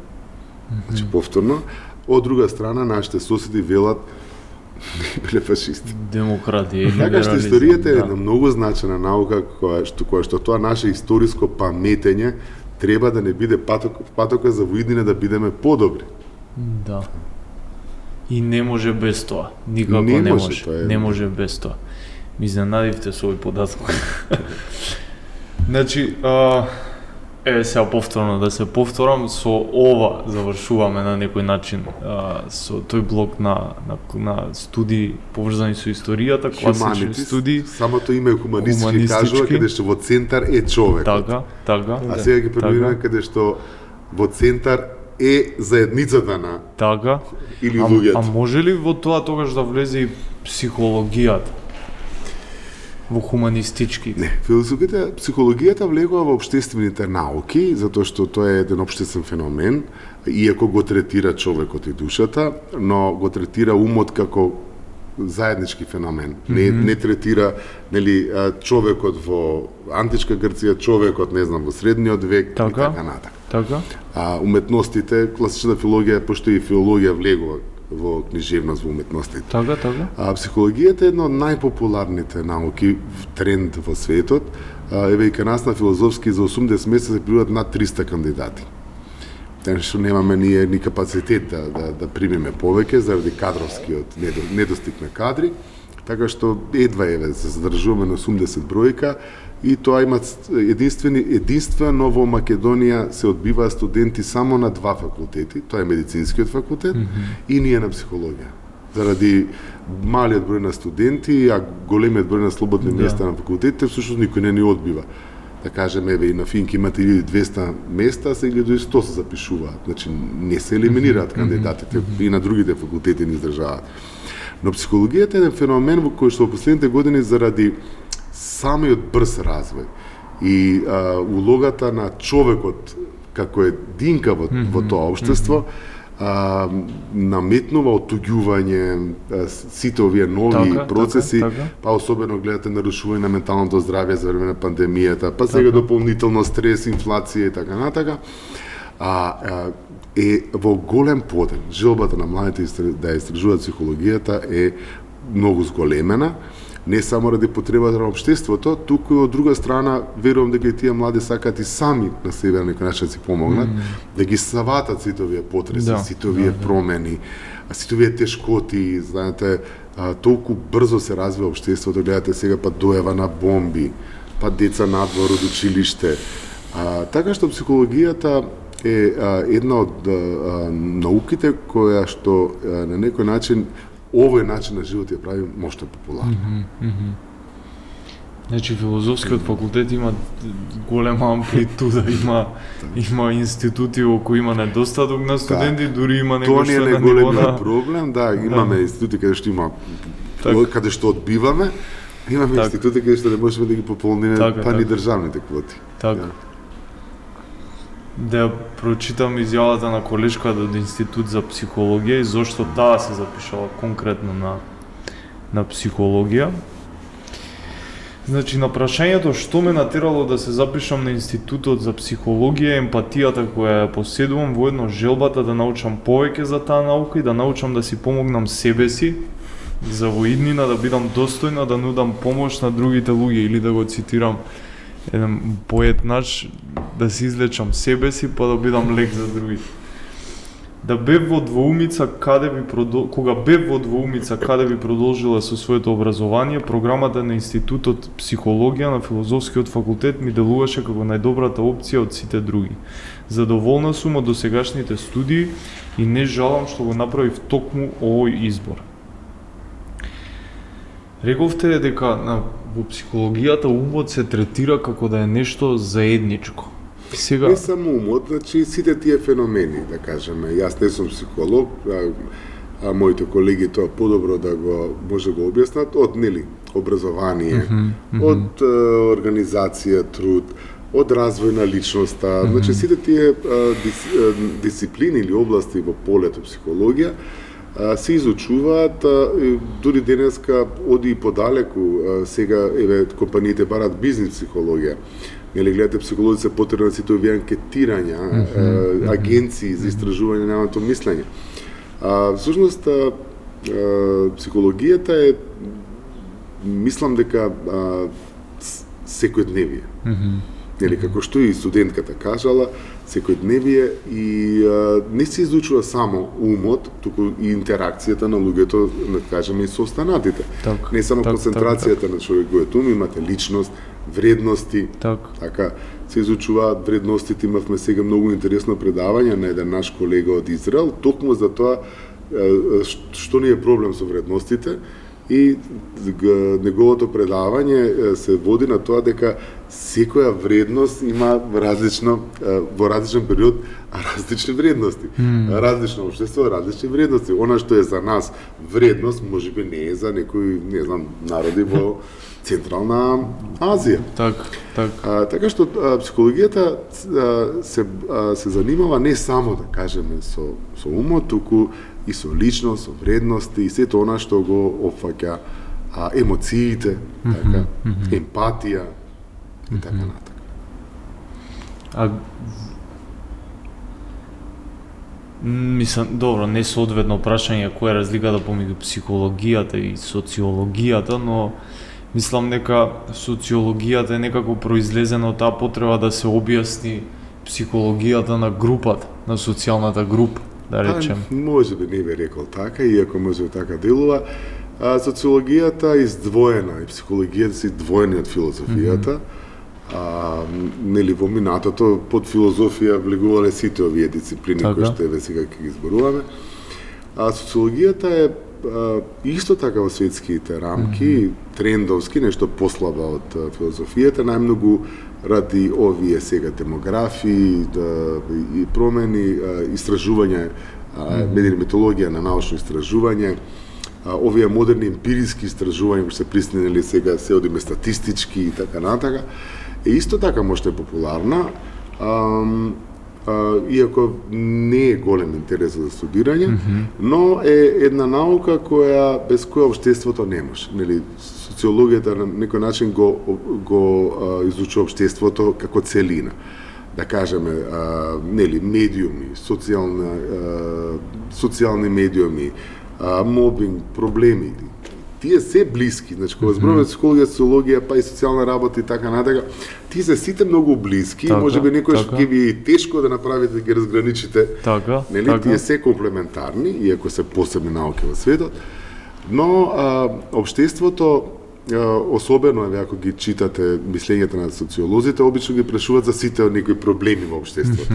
значи повторно. Од друга страна, нашите соседи велат биле фашисти. Демократија и либерализм. Така што историјата е една многу значена наука која што тоа наше историско паметење треба да не биде патока за во иднина да бидеме подобри. Да. И не може без тоа. Никако не може. Не може без тоа. Ми изненадивте со овој податок. Значи, сега повторно да се повторам, со ова завршуваме на некој начин со тој блок на студии поврзани со историјата, класични студии. Самото име хуманистички кажува каде што во центар е човек. Така. А сега ги преминуваме каде што во центар е заедницата на или луѓето. А може ли во тоа тогаш да влезе и психологијата? Во хуманистички? Не, психологијата влегува во општествените науки, затоа што тоа е еден општествен феномен, иако го третира човекот и душата, но го третира умот како заеднички феномен. Не третира, нели, човекот во античка Грција, човекот, не знам, во средниот век и така натаму. Така. Уметностите, класичната филологија, пошто и филологија влегува во книжевност, во уметностите. Така. Психологијата е една од најпопуларните науки тренд во светот. Еве и кај нас на филозофски за 80 месеца се пријават над 300 кандидати. Тен што немаме ние ни капацитет да примеме повеќе заради кадровскиот недостиг на кадри, така што едва се задржуваме на 80 бројка и тоа има единствено во Македонија се одбиваат студенти само на 2 факултети, тоа е медицинскиот факултет и ние на психологија. Заради малиот број на студенти, а големиот број на слободни места на факултетите, всушност никој не ни одбива. Да кажеме, еве и на Финки имате 1200 места, се 1100 се запишуваат. Значи не се елиминираат кандидатите и на другите факултети не издржаваат. Но психологијата е еден феномен во кој што во последните години заради самиот брз развој и улогата на човекот како единка во тоа општество наметнува отуѓување, сите овие нови процеси, па особено гледате нарушување на менталното здравје за време на пандемијата, па сега дополнително стрес, инфлација и така натака. Е во голем подем. Желбата на младите да истражуваат психологијата е многу зголемена, не само ради потребата на општеството, туку и од друга страна верувам дека и тие млади сакаат и сами на себе на некој начин да си помогнат, да ги саватат сите овие потреси, сите овие промени, сите овие тешкоти, знаете, толку брзо се развива општеството, гледате сега па дојава на бомби, па деца надвор од училиште. Така што психологијата е една од науките која што на некој начин овој начин на живот ја прави мошто популарна. Значи филозофскиот факултет има голема амплитуда, има институти во кои има недостаток на студенти, дури има него што е на ниво на проблем, имаме институти каде што има каде што одбиваме, имаме институти каде што не можеме да ги пополниме, ни државните квоти. Така. Да прочитам изјавата на колешката од Институт за психологија и зошто таа се запишала конкретно на психологија. Значи, на прашањето што ме натерало да се запишам на Институтот за психологија, емпатијата која ја поседувам, воедно желбата да научам повеќе за таа наука и да научам да си помогнам себе си, за во иднина да бидам достојна да нудам помош на другите луѓе, или да го цитирам еден поет наш, да си излечам себе си па да бидам лек за другите. Да бев во двоумица кога бев во двоумица каде би продолжила со своето образование, програмата на Институтот психологија на Филозофскиот факултет ми делуваше како најдобрата опција од сите други. Задоволна сум од досегашните студии и не жалам што го направив токму овој избор. Рековте дека во психологијата умот се третира како да е нешто заедничко. Сега... Не само умот, значи сите тие феномени, да кажеме. Јас не сум психолог, а моите колеги тоа подобро да го може го објаснат, од образование, од организација, труд, од развој на личноста, значи сите тие дисциплини или области во полето психологија се изучуваат, дури денеска оди и подалеку, сега компаниите барат бизнис психологија. Гледате, психолози се потребни сите овие анкетирања, агенции за истражување на неговото мислење. Всушност, психологијата е, мислам дека секојдневие. Како што и студентката кажала, секојдневие и не се изучува само умот, туку и интеракцијата на луѓето, да кажеме, и со останатите. Не само концентрацијата на човекот ум, имате личност, вредности, така се изучуваат вредностите. Имавме сега многу интересно предавање на еден наш колега од Израел, токму за тоа што ни е проблем со вредностите, и неговото предавање се води на тоа дека секоја вредност има во различен период различни вредности. Различно општество, различни вредности. Она што е за нас вредност, можеби не е за некои, не знам, народи во Централна Азија. Така што психологијата се занимава не само, да кажеме, со умот, туку и со личност, со вредности и сето она што го опфаќа емоциите, така, емпатија и така натака. Мислам, добро, не соодветно прашање која е разликата помеѓу психологијата и социологијата, но мислам дека социологијата е некако произлезена од таа потреба да се објасни психологијата на групата, на социјалната група, да речем. Може би не би рекол така, иако може така делува. Социологијата е издвоена и психологијата се издвоени од филозофијата. Во минатото под филозофија влегувале сите овие дисциплини кои што еве сега ќе ги зборуваме. Социологијата е исто така во светските рамки, трендовски, нешто послаба од филозофијата, најмногу ради овие сега демографии и промени, истражување, методологија на научно истражување, овие модерни емпириски истражувања кои се приснени сега се одиме статистички и така натака, е исто така можда е популарна, иако не е голем интерес за студирање, но е една наука без која општеството не може. Социологијата на некој начин го изучува општеството како целина. Да кажеме, медиуми, социјални медиуми, мобинг, проблеми, тие се блиски, значи кога зборуваме психологија, социологија, па и социјална работа и така натака, тие се сите многу блиски, можеби некојаш ќе ви е тешко да направите да ги разграничите, тие се комплементарни, иако се посебни науки во светот, но општеството, особено ако ги читате мислењата на социолозите, обично ги прашуваат за сите некои проблеми во општеството.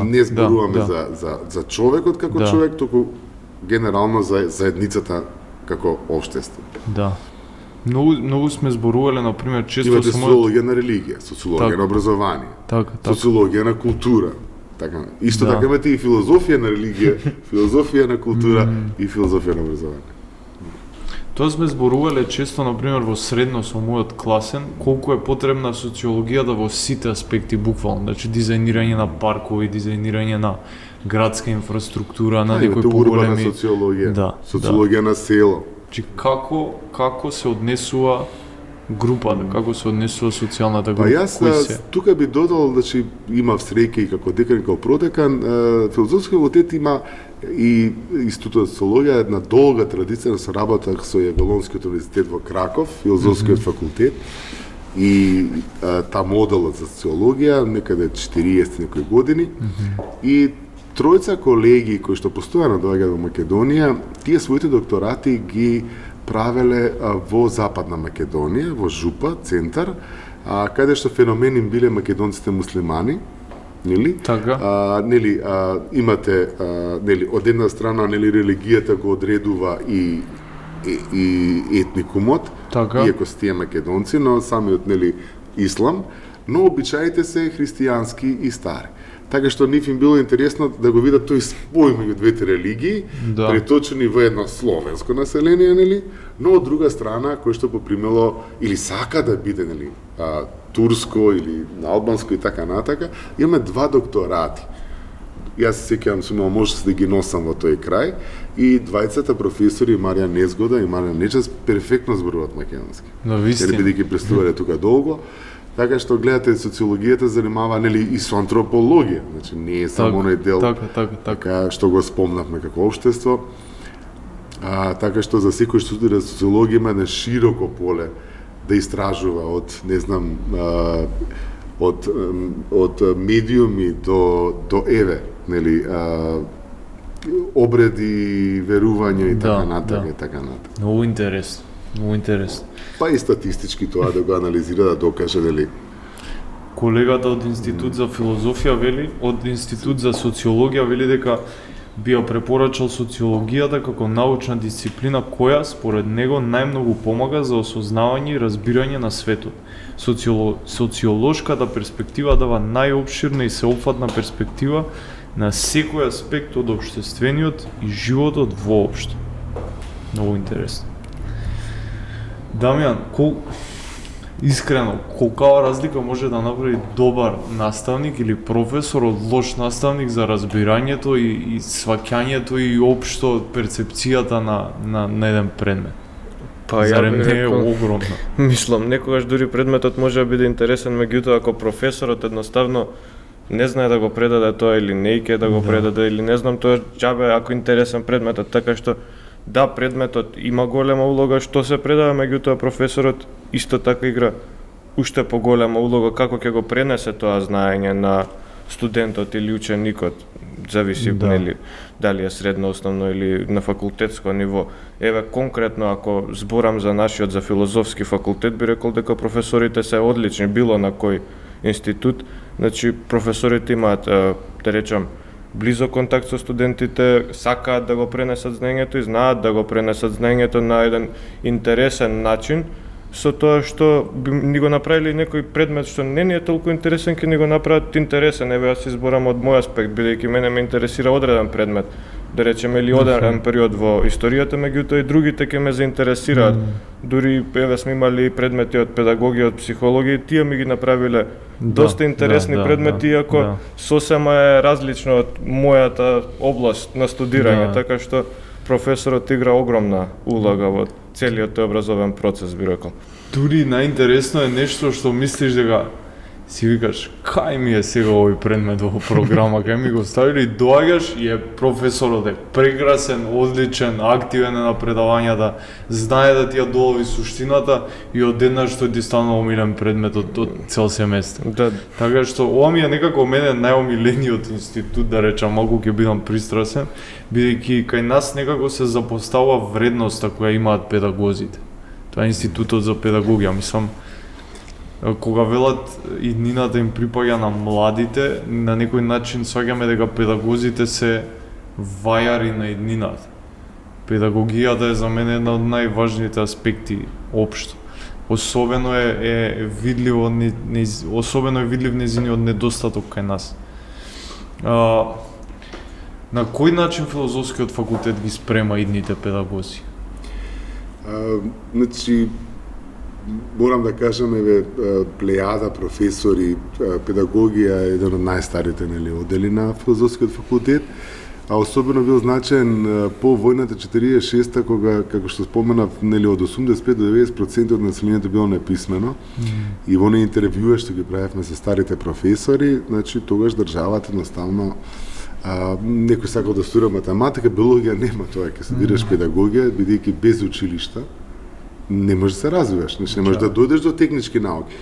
Не зборуваме за човекот како човек, туку генерално за заедницата како општество. Да. Многу сме зборувале, например, често имате социологија на религија, социологија на образование, социологија на култура. Исто така имате и филозофија на религија, филозофија на култура и филозофија на образование. Тоа сме зборувале често, например, во средно со мојот класен, колку е потребна социологијата во сите аспекти буквално, значи дизајнирање на паркови, дизајнирање на градска инфраструктура, на некои урбана поголеми социологија, Да, социологија на село. Значи како се однесува групата, како се однесува социјалната група? Па јас кои се? тука би додал, значи имав среќа и како декан и како продекан, филозофски факултет има и Институтот за социологија една долга традиција на соработа со Јагелонскиот универзитет во Краков, филозофскиот факултет и та моделот за социологија некаде 40 некои години и тројца колеги кои што постојано доаѓаат во Македонија, тие своите докторати ги правеле во Западна Македонија, во Жупа, центар, каде што феномен им биле македонците муслимани, нели? Така. Имате нели од една страна нели религијата го одредува и етникумот, Така. иако се тие македонци, но самиот нели ислам, но обичаите се христијански и стари. Така што нив им било интересно да го видат тој спој меѓу двете религии, Да. преточени во едно словенско население, нели, но од друга страна кој што попримило или сака да биде нели турско или албанско и така натака, имаме два докторати. Јас се сеќавам сум имал можност да ги носам во тој крај и двајцата професори Марија Незгода и Марија Нечес перфектно зборуваат македонски. На вистина. Бидејќи ги престувале тука долго. Така што гледате социологијата занимава нели и со антропологија, значи не е само оној дел така што го спомнавме како општество. Така што за секој што студира социологија има едно широко поле да истражува од не знам од медиуми до еве, нели обреди, верувања и така натака и така натака. Многу интересно. Многу интересно. Па и статистички тоа да го анализира, да докаже дали Колегата од Институт за филозофија вели, од Институт за социологија вели дека би ја препорачал социологијата како научна дисциплина која, според него, најмногу помага за осознавање и разбирање на светот. Социолошката перспектива дава најопширна и сеопфатна перспектива на секој аспект од општествениот и животот воопшто. Многу интересно. Дамјан, искрено, колкава разлика може да направи добар наставник или професор од лош наставник за разбирањето и сваќањето и општо перцепцијата на еден предмет? Па Зарем ја би не е рекол, огромна? мислам, некогаш дури предметот може да биде интересен, меѓутоа ако професорот едноставно не знае да го предаде тоа или не ќе да го предаде или не знам, тоа џабе ако интересен предметот, така што да, предметот има голема улога што се предава, меѓутоа професорот исто така игра уште поголема улога како ќе го пренесе тоа знаење на студентот или ученикот, зависи нели дали е средно, основно или на факултетско ниво. Еве конкретно ако зборам за нашиот за филозофски факултет, би рекол дека професорите се одлични било на кој институт, значи професорите имаат да речам близок контакт со студентите, сакаат да го пренесат знаењето и знаат да го пренесат знаењето на еден интересен начин, со тоа што би ни го направиле некој предмет што не ни е толку интересен, ќе ни го направат интересен. Еве јас изборам од мој аспект, бидејќи мене ме интересира одреден предмет, да речеме или одреден период во историјата, меѓутоа и другите ќе ме заинтересираат. Дури еве сме имали предмети од педагогија, од психологија, тие ми ги направиле доста интересни предмети, иако сосема е различно од мојата област на студирање, така што професорот игра огромна улога во целиот тој образовен процес, би рекол. Дури најинтересно е нешто што мислиш дека си викаш, кај ми е сега овој предмет во програма, кај ми го ставили, доаѓаш и е професорот е прекрасен, одличен, активен на предавањата, знае да ти ја долови суштината и одеднаш тој ти стана омилен предмет од цел семестар. Да. Така што ова ми е некако мене најомилениот институт, да речам, малку ќе бидам пристрасен, бидејќи кај нас некако се запоставува вредноста која имаат педагозите. Тоа е Институтот за педагогија, мислам, кога велат иднината им припаѓа на младите, на некој начин сваќаме дека педагозите се вајари на иднината. Педагогијата е за мене една од најважните аспекти општо. Особено е видливо особено е видлив нејзиниот недостаток кај нас. На кој начин филозофскиот факултет ги спрема идните педагози? Значи, морам да кажам, плејада професори, педагогија е еден од најстарите оддели на Филозофскиот факултет, а особено бил значаен по војната 46-та, кога, како што споменав, од 85 до 90% од населението било неписмено, и во оние интервјуи што ги правевме со старите професори, значи тогаш државата едноставно некој сакал да студира математика, биологија нема, тоа ќе студираш педагогија, бидејќи без училишта не можеш да се развиваш, не можеш да дојдеш до технички науки.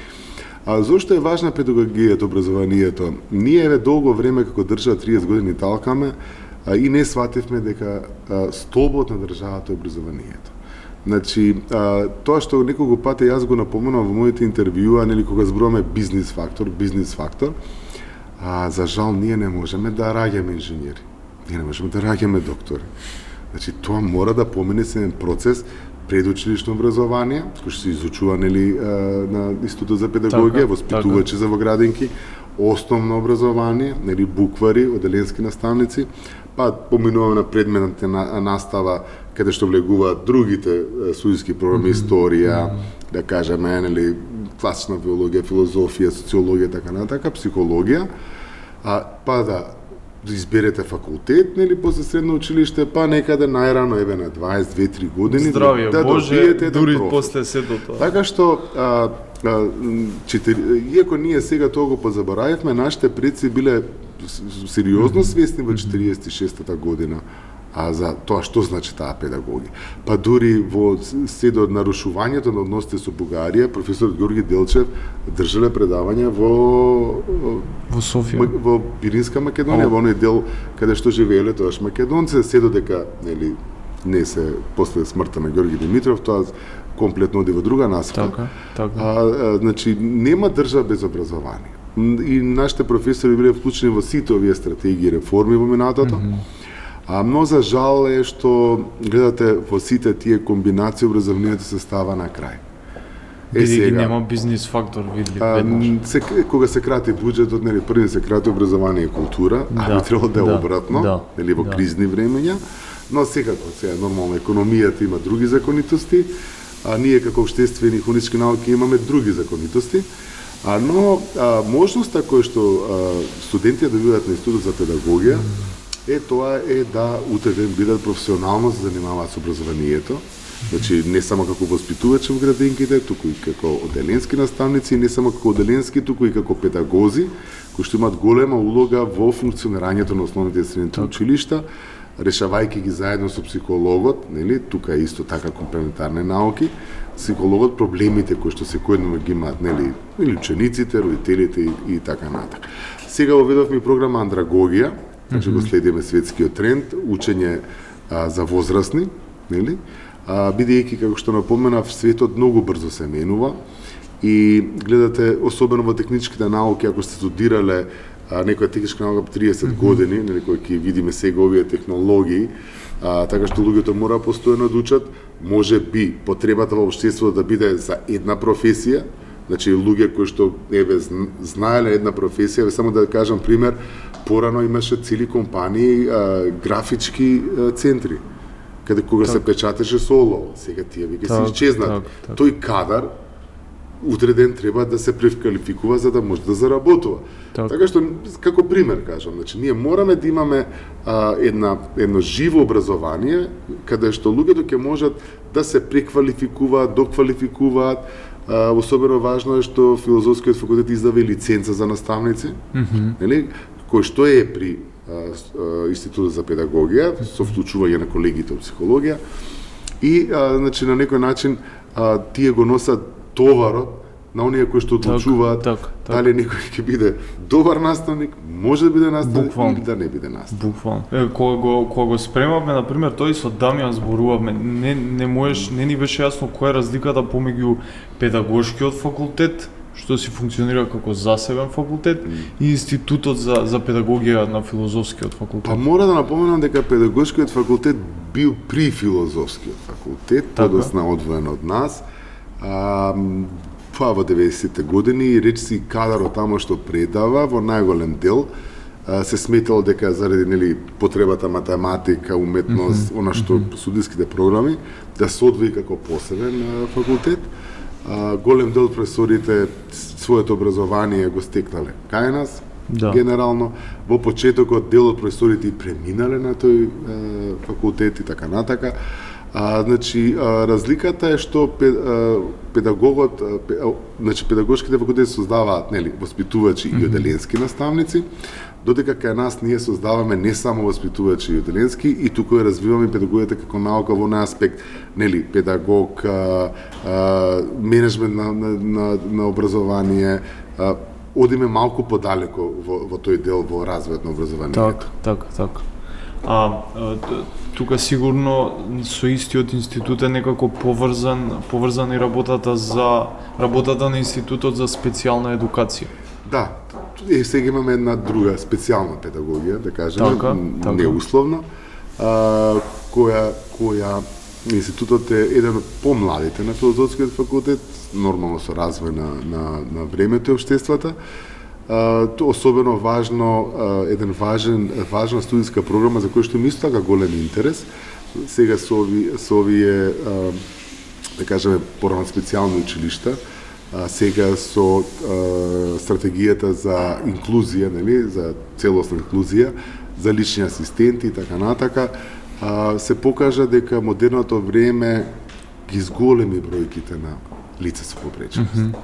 А зошто е важна педагогијата, образованието? Ние долго време како држава 30 години талкаме и не свативме дека столбот на државата е образованието. Значи, тоа што неколку пати јас го напоменувам во моите интервјуа, кога зборуваме бизнис фактор, за жал ние не можеме да раѓаме инженери. Ние не можеме да раѓаме доктори. Значи, тоа мора да помине се процес предучилишно образование, кој што се изучува на Институтот за педагогија, воспитувачи за во градинки, основно образование, буквари, оделенски наставници, па поминуваме на предметната настава каде што влегуваат другите студиски програми, историја, да кажеме, класична биологија, филозофија, социологија, така натака, психологија, па да изберете факултет, после средно училиште, па некаде најрано, на 22-3 години, здравје, да добиете дури после сето тоа. Така што, иако ние сега тоа го позаборавивме, нашите предци биле сериозно свесни во 46-та година за тоа што значи таа педагогија. Па дури во до нарушувањето на односите со Бугарија, професор Георги Делчев држале предавања во Софија, во Пиринска Македонија, во оној дел каде што живееле тоаш македонци, се додека не се после смртта на Георги Димитров, тоа комплетно оди во друга насока. Така. Значи нема држава без образование. И нашите професори биле вклучени во сите овие стратегии и реформи во минатото. Но за жал е што гледате во сите тие комбинации образованието се става на крај. Бидејќи нема бизнис фактор, видли веднаш. Кога се крати буџетот, први се крати образование и култура, би требало да е обратно, во кризни времења, но секако се нормално економијата има други законитости, а ние како општествени и хунички науки имаме други законитости. Но можноста која што студентите добиваат на Институтот за педагогија тоа е да утре ден бидат професионално се занимаваат со образованието. Значи не само како воспитувачи во градинките, туку и како оделенски наставници, не само како оделенски, туку и како педагози кои што имаат голема улога во функционирањето на основните и средните училишта, решавајќи ги заедно со психологот, тука е исто така комплементарни науки, психологот проблемите кои што секојдневно ги имаат, учениците, родителите и така натака. Сега воведовме програма андрагогија, значи го следиме светскиот тренд, учење за возрастни, бидејќи како што напоменав, светот многу брзо се менува и гледате особено во техничките науки, ако сте студирале некоја техничка наука 30 години, кои ќе видиме сега овие технологии, така што луѓето мора постојано да учат, може би потребата во општеството да биде за една професија, значи луѓе кои што знаеле една професија, само да кажам пример, порано имаше цели компании графички центри, каде кога се печатеше со олово, сега тие веќе се исчезнат. Тој кадар утре ден треба да се преквалификува за да може да заработува. Така што, како пример кажам, значи ние мораме да имаме едно живо образование, каде што луѓето ќе можат да се преквалификуваат, доквалификуваат. Особено важно е што Филозофскиот факултет издава лиценца за наставници, кој што е при Институтот за педагогија, со вклучување на колегите од психологија, и значи на некој начин тие го носат товарот на оние кои што одлучуваат дали некој ќе биде добар наставник, може да биде наставник или да не биде наставник. Буквално. Кога го спремавме, например, тој со Дамјан зборувавме, не ни беше јасно која е разликата помеѓу педагошкиот факултет, што си функционира како засебен факултет, и Институтот за педагогија на Филозофскиот факултет. Па мора да напоменам дека педагошкиот факултет бил при Филозофскиот факултет, подосна одвоен од нас. Во 90-те години и речиси кадарот тамо што предава во најголем дел се сметало дека заради нели потребата математика, уметност, она што студиските програми да се одвои како посебен факултет. Голем дел од професорите своето образование го стекнале кај нас. Да. Генерално во почетокот дел од професорите и преминале на тој факултет и така натака. Значи разликата е што педагогот, значи педагошките факултети создаваат нели воспитувачи и оделенски наставници, додека кај нас ние создаваме не само воспитувачи и оделенски, и туку развиваме педагогията како наука во нај аспект, нели педагог, менеджмент на образование, одиме малку подалеку во тој дел во развојот на образованието. Так. Тука сигурно со истиот институт е некако поврзан и работата на институтот за специјална едукација. Да, сега имаме една друга специјална педагогија, да кажеме, Така. неусловно, која институтот е еден од помладите на филозофскиот факултет, нормално со развој на времето и обштествата. Тоа особено важно, важна студиска програма за која што има исто така голем интерес. Сега со овие, да кажеме, порано специјални училишта, сега со стратегијата за инклузија, нели, за целосна инклузија, за лични асистенти и така натака, се покажа дека модерното време ги зголеми бројките на лица со попреченост.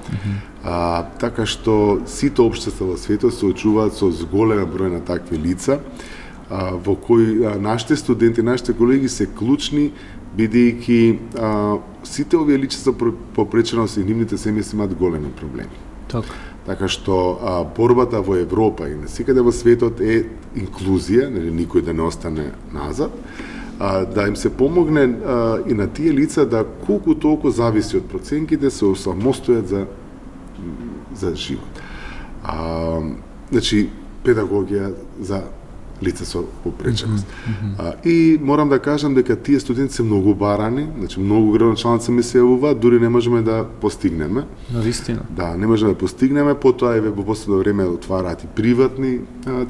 Така што сите општества во светот се очуваат со зголем број на такви лица, во кои нашите студенти, нашите колеги се клучни, бидејќи сите овие лица со попреченост и нивните семејства имаат големи проблеми. Така што борбата во Европа и насекаде во светот е инклузија, нели никој да не остане назад, да им се помогне и на тие лица да колку толку зависи од проценките се осамостојат за живот. Значи педагогија за лица со попреченост. И морам да кажам дека тие студенти се многу барани, значи многу градоначалници ми се јавуваат, дури не можеме да постигнеме. Навистина. Да, не можеме да постигнеме, потоа еве во последно време отвараат и приватни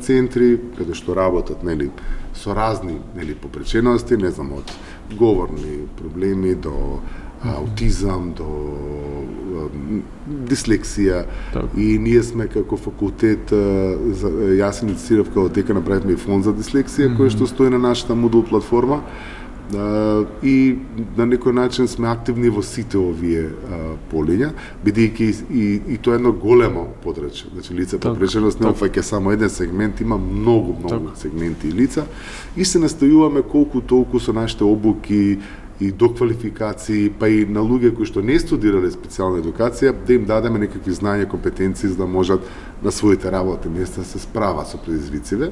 центри каде што работат нели со разни нели попречености, не знам, од говорни проблеми до аутизам, до дислексија. И ние сме како факултет, јас инициирав како дека направивме и фонд за дислексија кој што стои на нашата Moodle платформа. И на некој начин сме активни во сите овие полиња, бидејќи и тоа е едно големо подрачје. Значи лица попреченост не опфаќа само еден сегмент, има многу сегменти и лица, и се настојуваме колку толку со нашите обуки и доквалификации, па и на луѓе кои што не студирале специјална едукација, да им дадеме некакви знања, компетенции за да можат на своите работни места да се справат со предизвиците.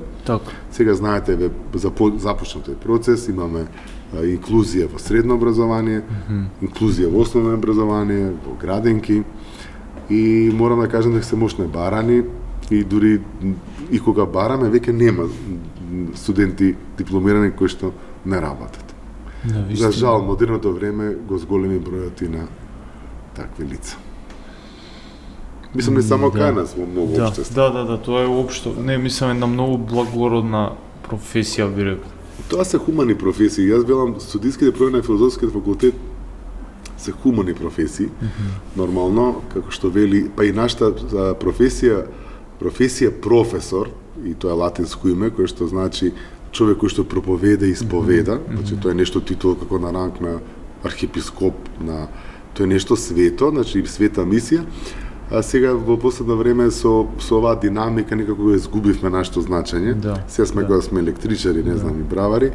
Сега знаете, започнат тој процес, имаме инклузија во средно образование, инклузија во основно образование, во граденки, и морам да кажам дека се мощно барани, и дури и кога бараме, веќе нема студенти дипломирани кои што не работат. За жал, модерното време го зголеми бројот и на такви лица. Мислам не само кај нас, во многу општества. Да, тоа е општо. Не, мислам една многу благородна професија, би рекол. Тоа се хумани професии. Јас велам, студиските програми на филозофскиот факултет се хумани професии. Нормално, како што вели, па и нашата професија професор, и тоа е латинско име, кое што значи човек кој што проповеда и исповеда, значи тоа е нешто титул како на ранг на архиепископ, тоа е нешто свето, значи света мисија. А сега во последно време со оваа динамика некако го изгубивме нашето значење. Сега сме кога сме електричари, не знам, и бравари,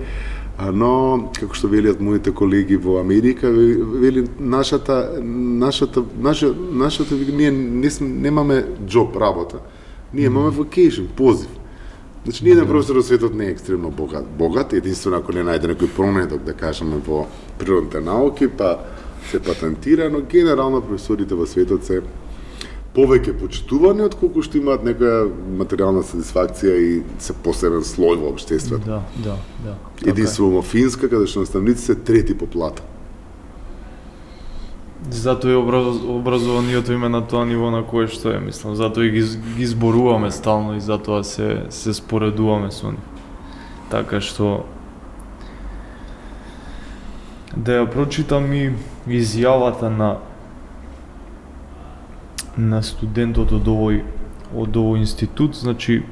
но како што велат моите колеги во Америка, вели нашата ние немаме џоб работа. Ние имаме vacation, позив. Значи, ниеден професор во светот не е екстремно богат, единствено ако не најде некој пронедок, да кажеме, во природните науки, па се патентира, но генерално професорите во светот се повеќе почитувани, отколку што имаат некоја материјална сатисфакција и се посебен слој во општеството. Да. Единствено во Финска, каде што наставници се трети по плата. Затоа е образованието име на тоа ниво на кое што е, мислам, затоа и ги зборуваме стално и затоа се споредуваме со нив. Така што да ја прочитам и изјавата на студентот од овој институт, значи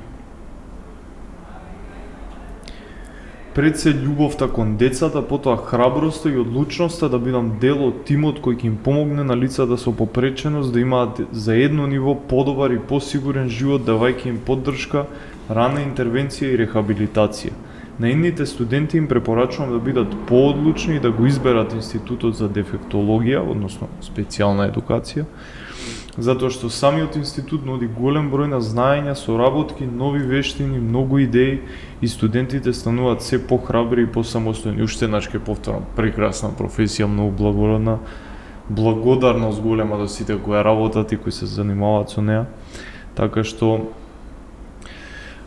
пред се љубовта кон децата, потоа храброста и одлучноста да бидам дел од тимот кој ќе им помогне на лицата со попреченост да имаат за едно ниво подобар и посигурен живот, давајќи им поддршка, рана интервенција и рехабилитација. На едните студенти им препорачувам да бидат поодлучни и да го изберат Институтот за дефектологија, односно специјална едукација, затоа што самиот институт нуди голем број на знаења, соработки, нови вештини, многу идеи и студентите стануваат се похрабри и посамостојни. Уште еднаш ќе повторам, прекрасна професија, многу благородна, благодарност голема до сите кои работат и кои се занимаваат со неа. Така што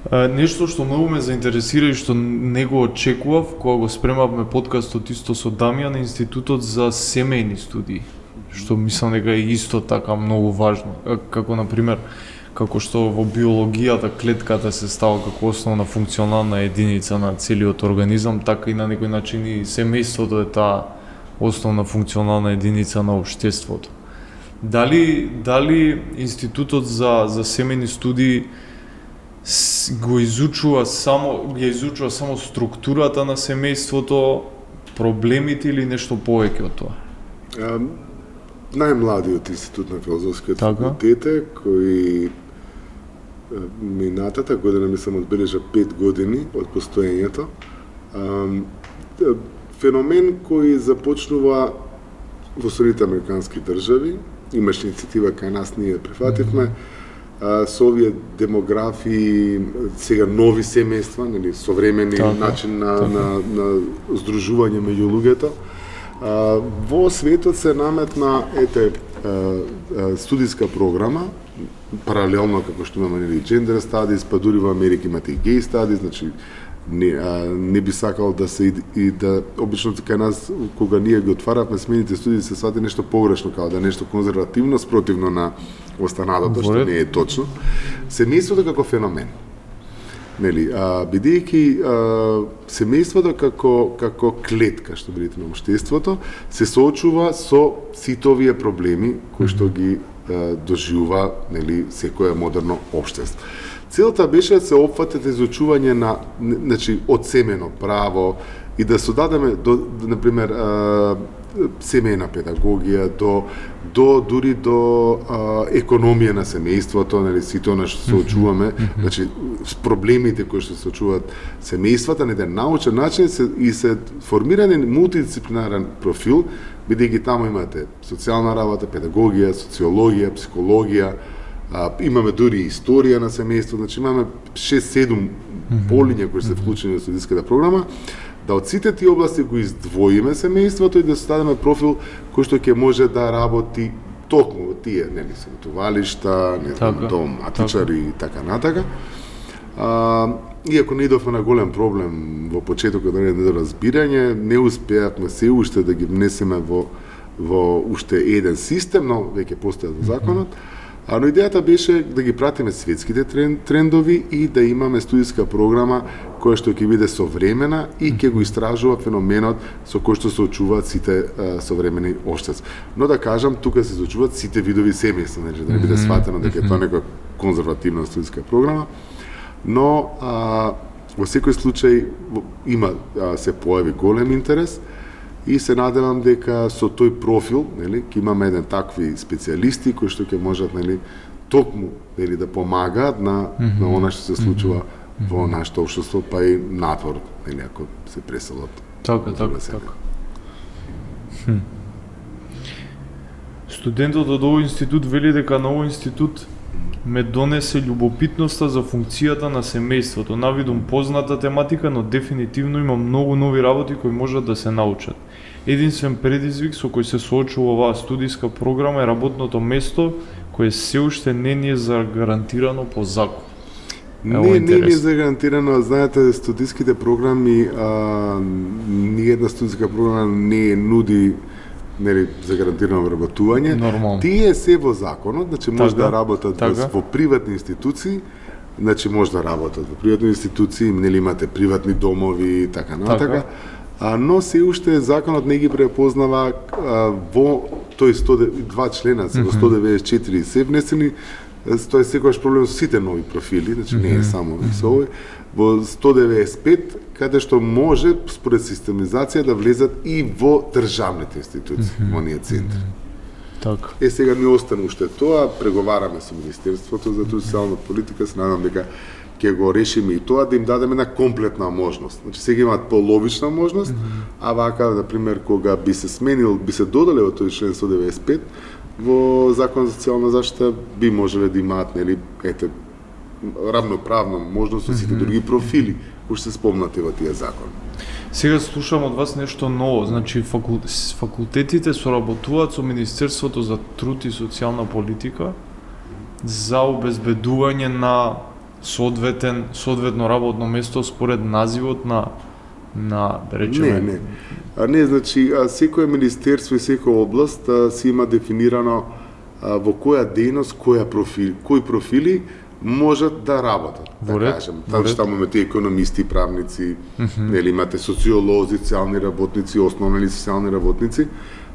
нешто што многу ме заинтересира и што не го очекував кога го спремавме подкастот исто со Дамјан, на Институтот за семејни студии, што мислам дека е исто така многу важно. Како например, како што во биологијата клетката се става како основна функционална единица на целиот организам, така и на некој начин и семејството е таа основна функционална единица на општеството. Дали Институтот за семејни студии го изучува само структурата на семејството, проблемите или нешто повеќе од тоа? Најмладиот институт на филозофскиот факултет, кој минатата година мислам одбележа 5 години од постоењето. Феномен кој започнува во Соединетите американски држави, имаше иницијатива кај нас, ние прифативме, со овие демографии, сега нови семејства, нели, современи начин на здружување меѓу луѓето. Во светот се наметна студиска програма, паралелно како што имаме нели gender studies, па дури во Америка имате и gay studies, значи не би сакал да се и да обично кај нас кога ние ги отваравме смените студии се свати нешто погрешно, како да нешто конзервативно спротивно на останалото, што не е точно. Семејството како феномен. Нели, бидејќи семејството како клетка, што бидете на општеството, се соочува со сите овие проблеми кои што ги доживува, нели, секое модерно општество. Целта беше да се опфатат изучување на, значи, од семено право и да содадеме на пример семејна педагогија дури до економија на семејството, нели сите она што се очуваме, значи проблемите кои што се очуваат семејствата на еден научен начин и се формиран мултидисциплинарен профил, бидејќи таму имате социјална работа, педагогија, социологија, психологија, имаме дури историја на семејство, значи имаме 6-7 полиња кои се вклучени во студиската програма, да од сите тие области кои издвоиме семејството и да создадеме профил кој што ќе може да работи токму во тие, нели, советувалишта, доматичари и така натака. Иако не идовме на голем проблем во почетокот на недоразбирање, не успеавме се уште да ги внесеме во уште еден систем, но веќе постојат во законот. Но идејата беше да ги пратиме светските трендови и да имаме студиска програма која што ќе биде современа и ќе го истражува феноменот со кој што се очуваат сите современи општества. Но да кажам, тука се изучуваат сите видови семејства, да не биде сватено дека е тоа некоја конзервативна студиска програма, но во секој случај се појави голем интерес и се надевам дека со тој профил, нели, ќе имаме еден такви специјалисти кои што ќе можат, нели, токму, нели, да помагаат на она што се случува во нашето општество, па и надвор, нели, ако се преселат. Така. Студентот од овој институт вели дека на овој институт ме донесе љубопитноста за функцијата на семејството. Навидум позната тематика, но дефинитивно има многу нови работи кои можат да се научат. Единствен предизвик со кој се соочува оваа студиска програма е работното место, кое се уште не ни е загарантирано по закон. Не ни е загарантирано, знаете, студиските програми, ни една студиска програма не нуди нели за гарантирано вработување. Нормално. Тие се во законот, значи може Така, да работат така. во приватни институции, значи може да работат во приватни институции, нели имате приватни домови и така натака. Но се уште законот не ги препознава во тој 102 члена, се во 194 се внесени. Тоа е секогаш проблем со сите нови профили, значи не е само со овој. Во 195, каде што може, според системизација, да влезат и во државните институции, во оние центри. Така. Сега не остана уште тоа, преговараме со Министерството за социјална политика, се надам дека ќе го решиме и тоа, да им дадеме една комплетна можност. Значи сега имаат половична можност, а вака, например, кога би се сменил, би се додале во тој член 195, во Закон за социјална заштита би можеле да имаат, нели, равноправно можност со сите други профили кои се спомнати во тие закон. Сега слушам од вас нешто ново, значи факултетите соработуваат со Министерството за труд и социјална политика за обезбедување на соодветно работно место според називот на да речеме. Не, значи секое министерство и секоја област си има дефинирано во која дејност, кои профили можат да работат, да кажем. Таму имаме економисти, правници, нели имате социолози, социјални работници, основни социјални работници,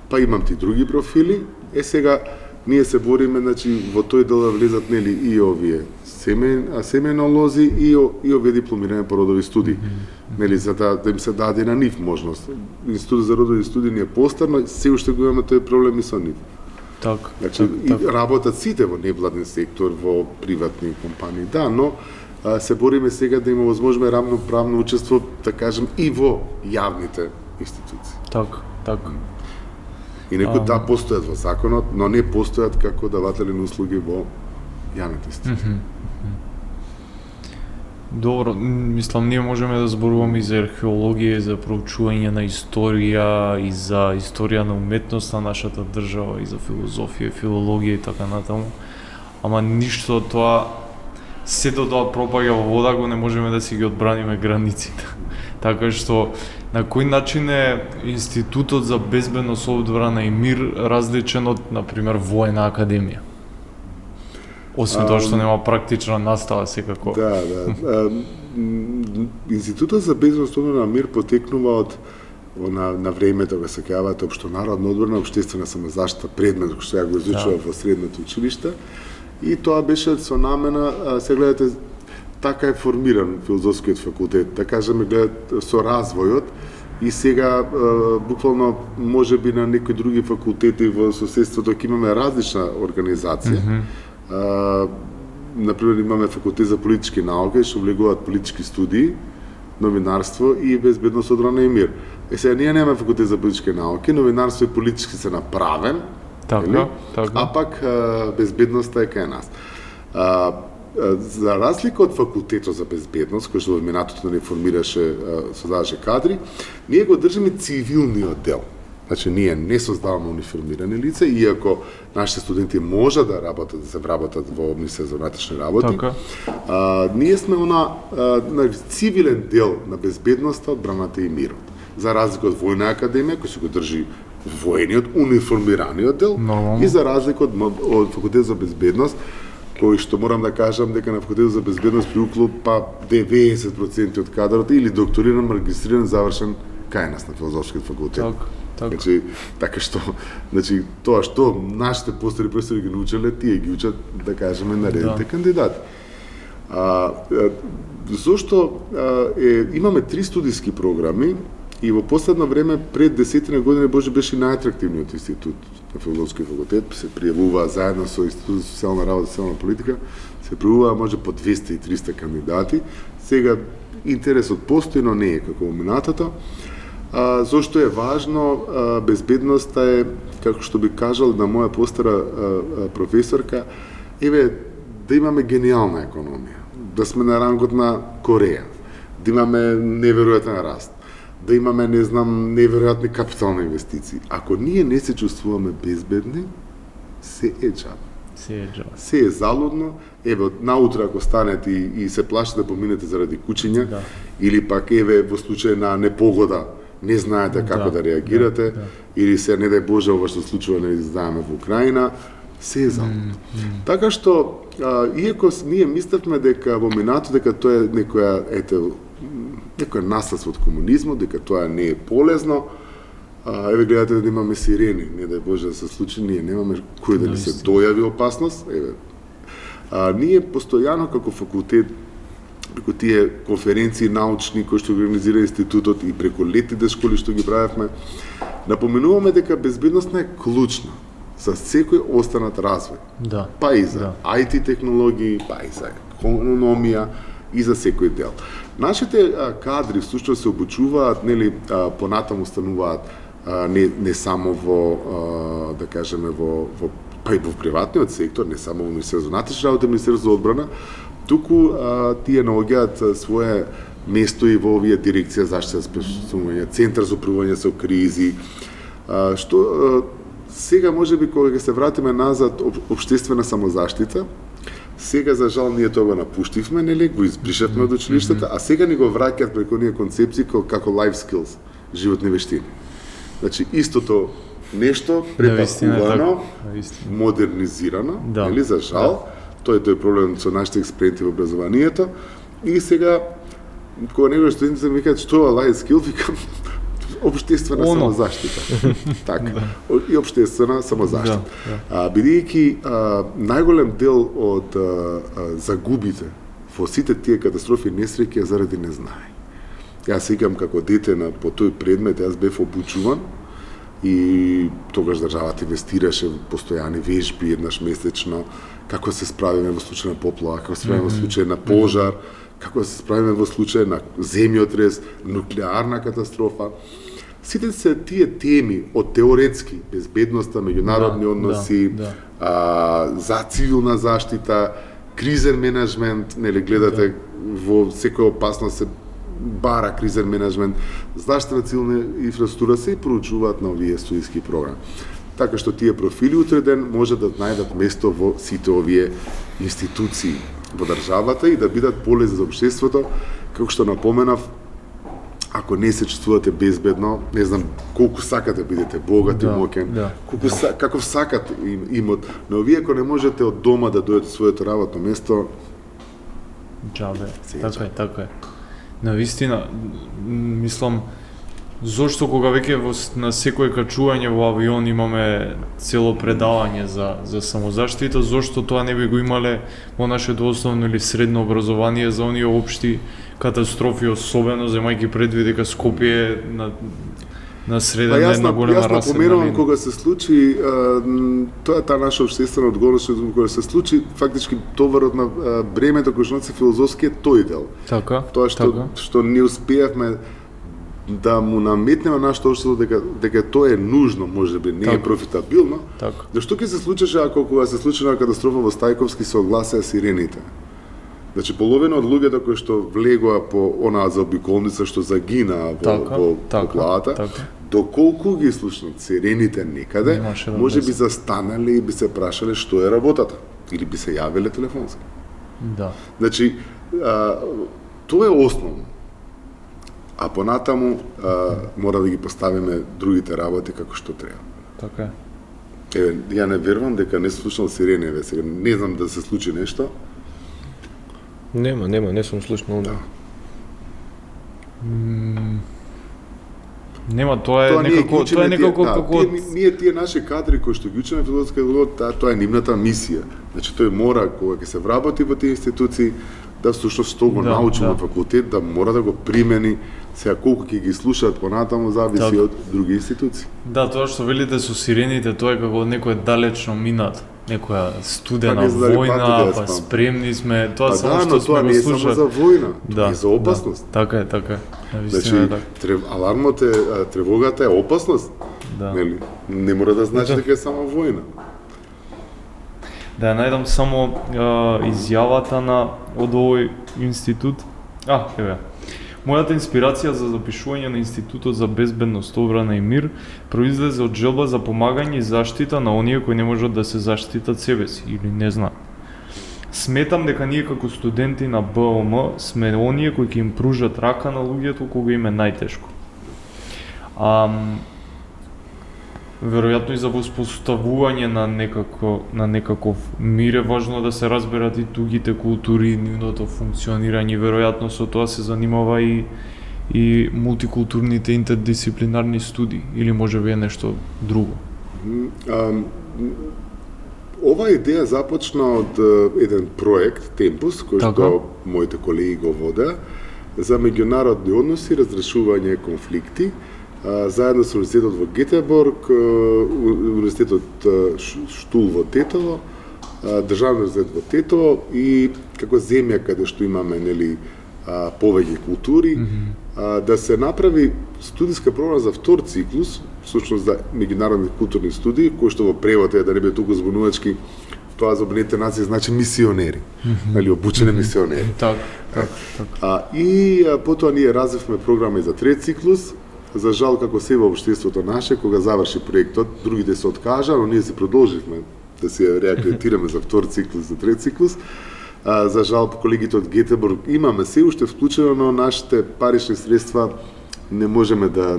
па имам ти други профили. Сега ние се бориме, значи во тој дел да влезат, нели, и овие семејнолози и овие дипломирани по родови студии, нели, за да им се даде на нив можност. Институтот за родови студии не е постарно, се уште го имаме тој проблем и со нив. Така. Значи, работат сите во невладен сектор, во приватни компании, да, но се бориме сега да има возможно равноправно учество, да кажем, и во јавните институции. Така. Инаку да постојат во законот, но не постојат како даватели на услуги во јавните институции. Добро, мислам, ние можеме да зборуваме и за археологија, и за проучување на историја, и за историја на уметност на нашата држава, и за филозофија, филологија и така натаму. Ама ништо од тоа, сето тоа пропаѓа во вода, го не можеме да си ги одбраниме границите. Така што, на кој начин е Институтот за безбедност, одбрана и мир различен од, например, Воена академија? Освен тоа што нема практична настава секако. Да. Институтот за безбедност одбрана мир потекнува од на времето кога се кажавате општонародна одбрана, општествена самозаштита, предмет кој што ја го изучува во средното училиште. И тоа беше со намена, се гледате, така е формиран филозофскиот факултет, да кажеме, гледат со развојот, и сега буквално можеби на некои други факултети во соседството ќе имаме различна организација. Например, имаме факултет за политички науки, што влегуваат политички студии, новинарство и безбедност, одбрана и мир. Сега ние немаме факултет за политички науки, новинарство и политички се направен, така. А пак безбедноста е кај нас. За разлика од факултетот за безбедност, кој што во минатото не формираше, создаваше кадри, ние го држиме цивилниот дел. Значи, ние не создаваме униформирани лица, иако нашите студенти можат да работат, да се вработат во Министерството за внатрешни работи. Така. Ние сме на цивилен дел на безбедноста, одбраната и мирот. За разлика од Војна академија, кој се го држи војниот, униформираниот дел, и за разлика од факултет за безбедност, кој што морам да кажам дека на факултетот за безбедност приукло 90% од кадрот или докториран, магистриран, завршен кај нас на филозофскиот факултет. Така. Значи, така што, значи, тоа што нашите постари професори ги научеле, тие ги учат, да кажеме, наредните кандидати. Зошто имаме 3 студиски програми и во последно време, пред 10 години, беше најатрактивниот институт на филозофскиот факултет, се пријавуваа заедно со Институтот за социјална работа и социјална политика, се пријавуваа може по 200 и 300 кандидати. Сега интересот постои, но не е како во минатото. Зошто е важно? Безбедноста е, како што би кажал на моја постара професорка, да имаме гениална економија, да сме на рангот на Кореја, да имаме неверојатен раст, да имаме, неверојатни капитални инвестиции. Ако ние не се чувствуваме безбедни, се е џабе. Се е залудно. Наутро ако станете и се плашите да поминете заради кучиња, или пак во случај на непогода, не знаете како да реагирате, или се, не дај Боже, ова што случува, не знаеме во Украина, се е залудно. Така што, иако ние мислевме дека во минато дека тоа е некоја наследство од комунизмот, дека тоа не е полезно, еве гледате да имаме сирени, не дај Боже да се случи, ние немаме кој да ни се дојави опасност, ние постојано како факултет, преку тие конференции научни кои што организира институтот и преку летните школи што ги правевме, напоменуваме дека безбедноста е клучна за секој останат развој. Да. Па и за IT технологии, па и за економија и за секој дел. Нашите кадри всушност се обучуваат, нели, понатаму стануваат не само во да кажеме во па и во приватниот сектор, не само во Министерството за внатрешни работи, Министерството за одбрана, туку тие наоѓаат свое место и во овие дирекција за заштита спасување, центар за управување со кризи, што сега можеби кога ќе се вратиме назад општествена самозаштита, сега за жал ние тоа го напуштивме, нели, го избришавме од училиштата, а сега ни го враќаат преку оние концепции како life skills, животни вештини. Значи истото нешто препакувано, модернизирано, нели, за жал, тоа е проблем со нашите експерименти во образованието, и сега кога некои студенти ми кажат што е life skill, викам општествена самозаштита. Така, и општествена самозаштита. Бидејќи најголем дел од загубите во сите тие катастрофи и несреќи е заради незнаење. Јас сеќавам како дете по тој предмет, јас бев обучуван и тогаш државата инвестираше во постојани вежби еднаш месечно, како се справиме во случај на поплава, како се справиме во случај на пожар, како се справиме во случај на земјотрес, нуклеарна катастрофа. Сите се тие теми од теоретски безбедноста, меѓународни односи, за цивилна заштита, кризен менеджмент, нели гледате во секоја опасност се бара кризен менеджмент, заштита на цивилна инфраструктура се проучуваат на овие студиски програми. Така што тие профили утре ден може да најдат место во сите овие институции во државата и да бидат полезни за општеството, како што напоменав, ако не се чувствувате безбедно, не знам колку сакате бидете богат и моќен, каков сакате имот, но вие ако не можете од дома да дојдете своето работно место, џабе. Така е. Навистина, мислам, зошто кога веќе на секој качување во авион имаме цело предавање за самозаштита, зошто тоа не би го имале во нашето основно или средно образование за оние општи катастрофи, особено земајќи предвид дека Скопје на среден една голема расна. Јас напоменувам кога се случи тоа е таа наша општествена одговорност, кога се случи фактички товарот на бремето кој што носи филозофски е тој дел. Така. Тоа што не успеавме да му наметнеме нашето општество дека тоа е нужно, можеби не е профитабилно. Така. Зашто ќе се случеше ако кога се случи на катастрофа во Стајковски се огласеа сирените? Значи половина од луѓето кои што влегоа по онаа заобиколница што загинаа во поплавата, доколку ги слушнат сирените некаде, може би застанале и би се прашале што е работата или би се јавиле телефонски. Да. Значи тоа е основно. А понатаму мора да ги поставиме другите работи како што треба. Така е. Еве, ја не верувам дека не слушнал сирени, еве сега не знам да се случи нешто. Нема, не сум слушнал. Да. Нема, тоа е некако како ние тие наши кадри кои што ги учиме филозофска, тоа е нивната мисија. Значи тој мора кога ќе се вработи во тие институции да всушност што го научи на факултет да мора да го примени. Сега колку ќе ги слушаат понатаму зависи од други институции. Да, тоа што велите со сирените, тоа е како некој далечно минат, некоја студена војна, па спремни сме, тоа само што сме го слушали. Тоа не е само за војна, тоа е за опасност. Така е. Значи, алармот е, тревогата е опасност. Нели? Не мора да значи дека е само војна. Да најдам само изјавата од овој институт. Еве. Мојата инспирација за запишување на Институтот за безбедност, одбрана и мир произлезе од желба за помагање и заштита на оние кои не можат да се заштитат себе си или не знаат. Сметам дека ние како студенти на БОМ сме оние кои ќе им пружат рака на луѓето кога им е најтешко. Веројатно и за воспоставување на некаков мир е важно да се разберат и другите култури, нивното функционирање. Веројатно со тоа се занимава и мултикултурните интердисциплинарни студии, или можеби е нешто друго? Ова идеја започна од еден проект Темпус, кој што моите колеги го водеа, за меѓународни односи, разрешување конфликти, заедно со Универзитетот во Гетеборг, Универзитетот Штул во Тетово, Државен универзитет во Тетово и како земја каде што имаме повеќе култури, да се направи студиска програма за втор циклус, всушност за меѓународни културни студии, кој што во превод е да не биде толку збунувачки, тоа за Обединетите нации значи мисионери, обучени мисионери. И потоа ние развивме програма и за трет циклус. За жал, како се во општеството наше, кога заврши проектот, другите се откажа, но ние се продолживме да се реакредитираме за втор циклус, за трет циклус. За жал, колегите од Гетеборг имаме се уште вклучено, но нашите парични средства не можеме да,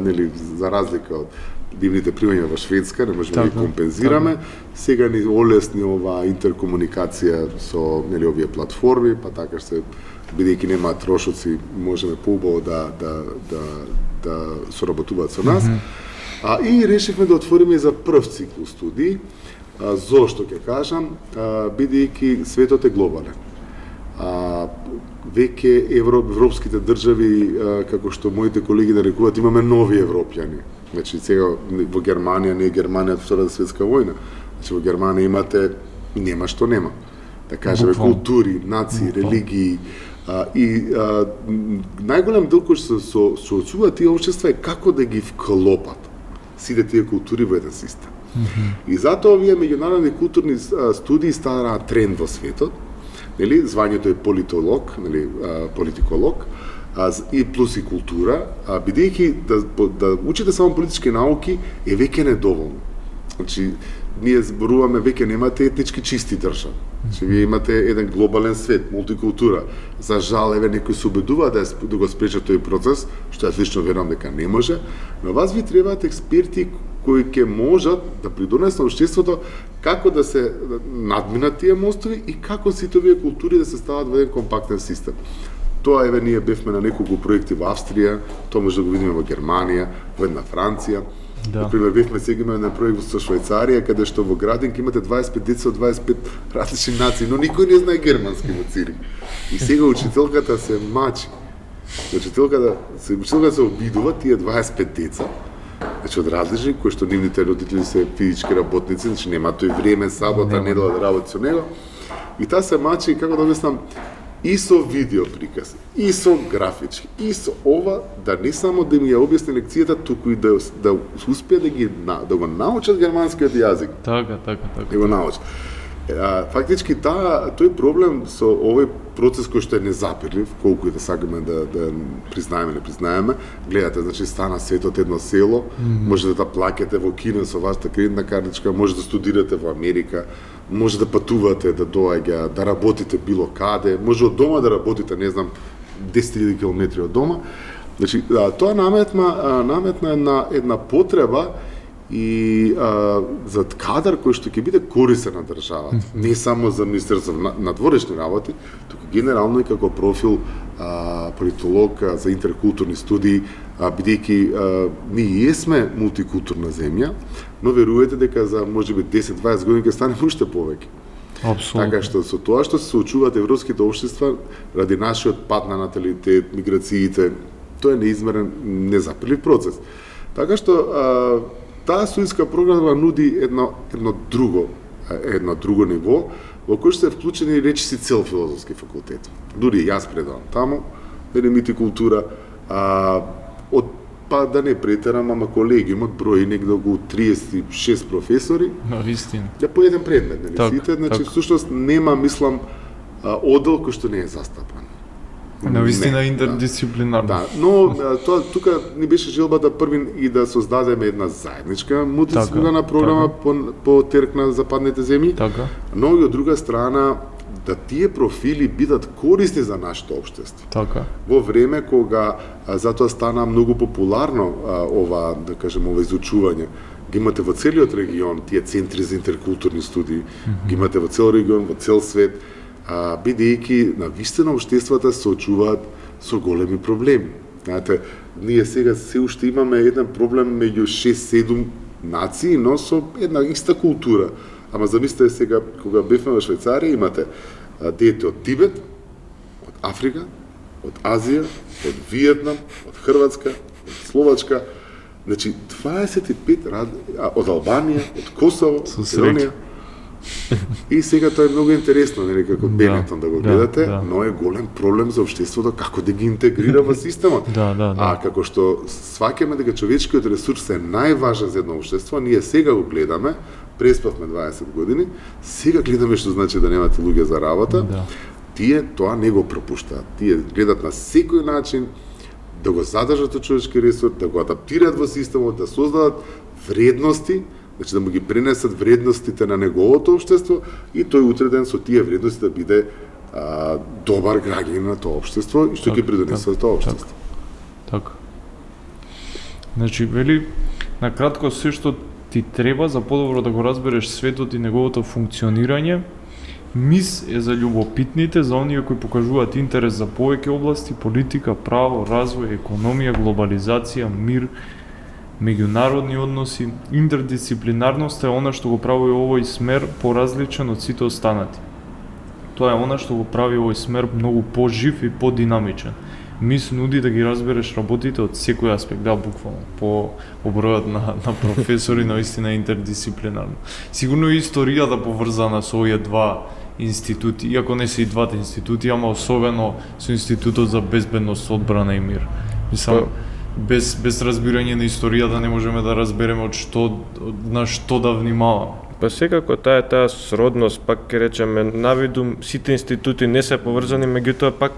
за разлика од дивните примања во Шведска, не можеме да ги компензираме. Сега ни олесни ова интеркомуникација со овие платформи, па така се, бидејќи нема трошоци, можеме поубаво да соработуваат со нас. И решивме да отвориме за прв циклус студии. Зошто ќе кажам? Бидејќи светот е глобален. Веќе европските држави, како што моите колеги нарекуваат, имаме нови европјани. Значи, сега во Германија не е Германија од Втората светска војна. Значи, во Германија имате нема што нема. Да кажеме култури, нации, религии. И најголем дел кој се соочуваат тие општества е како да ги вклопат сите тие култури во еден систем. И затоа овие меѓународни културни студии станаа тренд во светот. Звањето е политолог, политиколог, и плюс и култура, бидејќи да учите само политички науки е веќе недоволно. Значи, ние зборуваме, веќе немате етнички чисти држави. Значи, вие имате еден глобален свет, мултикултура. За жал, некои се убедуваат да го спречат тој процес, што јас лично верувам дека не може, но вас ви требаат експерти кои ќе можат да придонесат на општеството како да се надминат тие мостови и како сите овие култури да се стават во еден компактен систем. Тоа ние бевме на неколку проекти во Австрија, тоа може да го видиме во Германија, во една Франција. Например, бевме сега на проект со Швајцарија, каде што во градинки имате 25 деца од 25 различни нации, но никој не знае германски во Цирих. И сега учителката се мачи. Учителката се обидува тие 25 деца, значи од различни, кои што нивните родители се физички работници, значи нема тој време, сабота, недела да работи со него. И таа се мачи, како да обяснам, и со видео приказ, и со графички, и со ова, да не само да им ја објасни лекцијата, туку и да успее да го научат германскиот јазик. Така. Да го научат. Фактички тој проблем со овој процес кој што е незапирлив, колку и да сакаме да признаеме, не признаеме, гледате, значи стана светот едно село, може да плаќате во Кина со вашата кредитна картичка, може да студирате во Америка, може да патувате, да доаѓа, да работите било каде, може од дома да работите, не знам, 10.000 километри од дома. Значи, тоа наметна една потреба и за кадар кој што ќе биде корисен на државата, не само за Министерство на дворешни работи, туку генерално и како профил политолог за интеркултурни студии, бидејќи ние сме мултикултурна земја, но верувајте дека за можеби 10-20 години ќе стане уште повеќе. Апсолутно. Така што со тоа што се соочуваат европските општества ради нашиот пат на наталитет, миграциите, тоа е неизмерен, незапирлив процес. Така што таа студиска програма нуди едно друго ниво, во кој се вклучени речиси цел филозофски факултет. Дури јас предавам таму, мултикултура, па да не претерам, ама колегиумот брои негде околу 36 професори. Навистина. По еден предмет, сите, значи всушност нема, мислам, одел кој што не е застапан. Навистина интердисциплинарно. Да, но тука ни беше желбата првин и да создадеме една заедничка мултидисциплинарна програма по терк на западните земји, но и од друга страна да тие профили бидат корисни за нашето општество. Така. Во време кога затоа стана многу популарно ова, да кажем, ова изучување, ги имате во целиот регион, тие центри за интеркултурни студии, ги имате во цел регион, во цел свет, бидејќи на вистина општествата се соочуваат со големи проблеми. Знаете, ние сега се уште имаме еден проблем меѓу 6-7 нации, но со една иста култура. Ама замислете сега, кога бевме во Швајцарија, имате дете од Тибет, од Африка, од Азија, од Виетнам, од Хрватска, од Словачка, значи 25 од Албанија, од Косово, од Македонија. И сега тоа е многу интересно, нели, како Бенетон да го гледате, но е голем проблем за општеството како да ги интегрира во системот. А како што сваќаме дека човечкиот ресурс е најважен за едно општество, ние сега го гледаме, преспавме 20 години, сега гледаме што значи да немате луѓе за работа. Тие тоа не го пропуштаат. Тие гледат на секој начин да го задржат човечки ресурс, да го адаптираат во системот, да создадат вредности, значи да му ги пренесат вредностите на неговото општество и тој утреден со тие вредности да биде добар граѓанин на тоа општество и што ќе придонесе тоа општество. Така. Значи, вели, на кратко се што ти треба за подобро да го разбереш светот и неговото функционирање, МИС е за љубопитните, за оние кои покажуваат интерес за повеќе области, политика, право, развој, економија, глобализација, мир, меѓународни односи. Интердисциплинарноста е она што го прави овој смер поразличен од сите останати. Тоа е она што го прави овој смер многу пожив и подинамичен. МИС нуди да ги разбереш работите од секој аспект, да, буквално, по бројот на професори, наистина интердисциплинарно. Сигурно и историјата поврзана со овие два институти, иако не се и двата институти, ама особено со Институтот за безбедност, одбрана и мир. Мислам, без разбирање на историјата не можеме да разбереме на што да внимаваме. Па секако таа сродност, пак ќе речеме, навидум сите институти не се поврзани, меѓутоа пак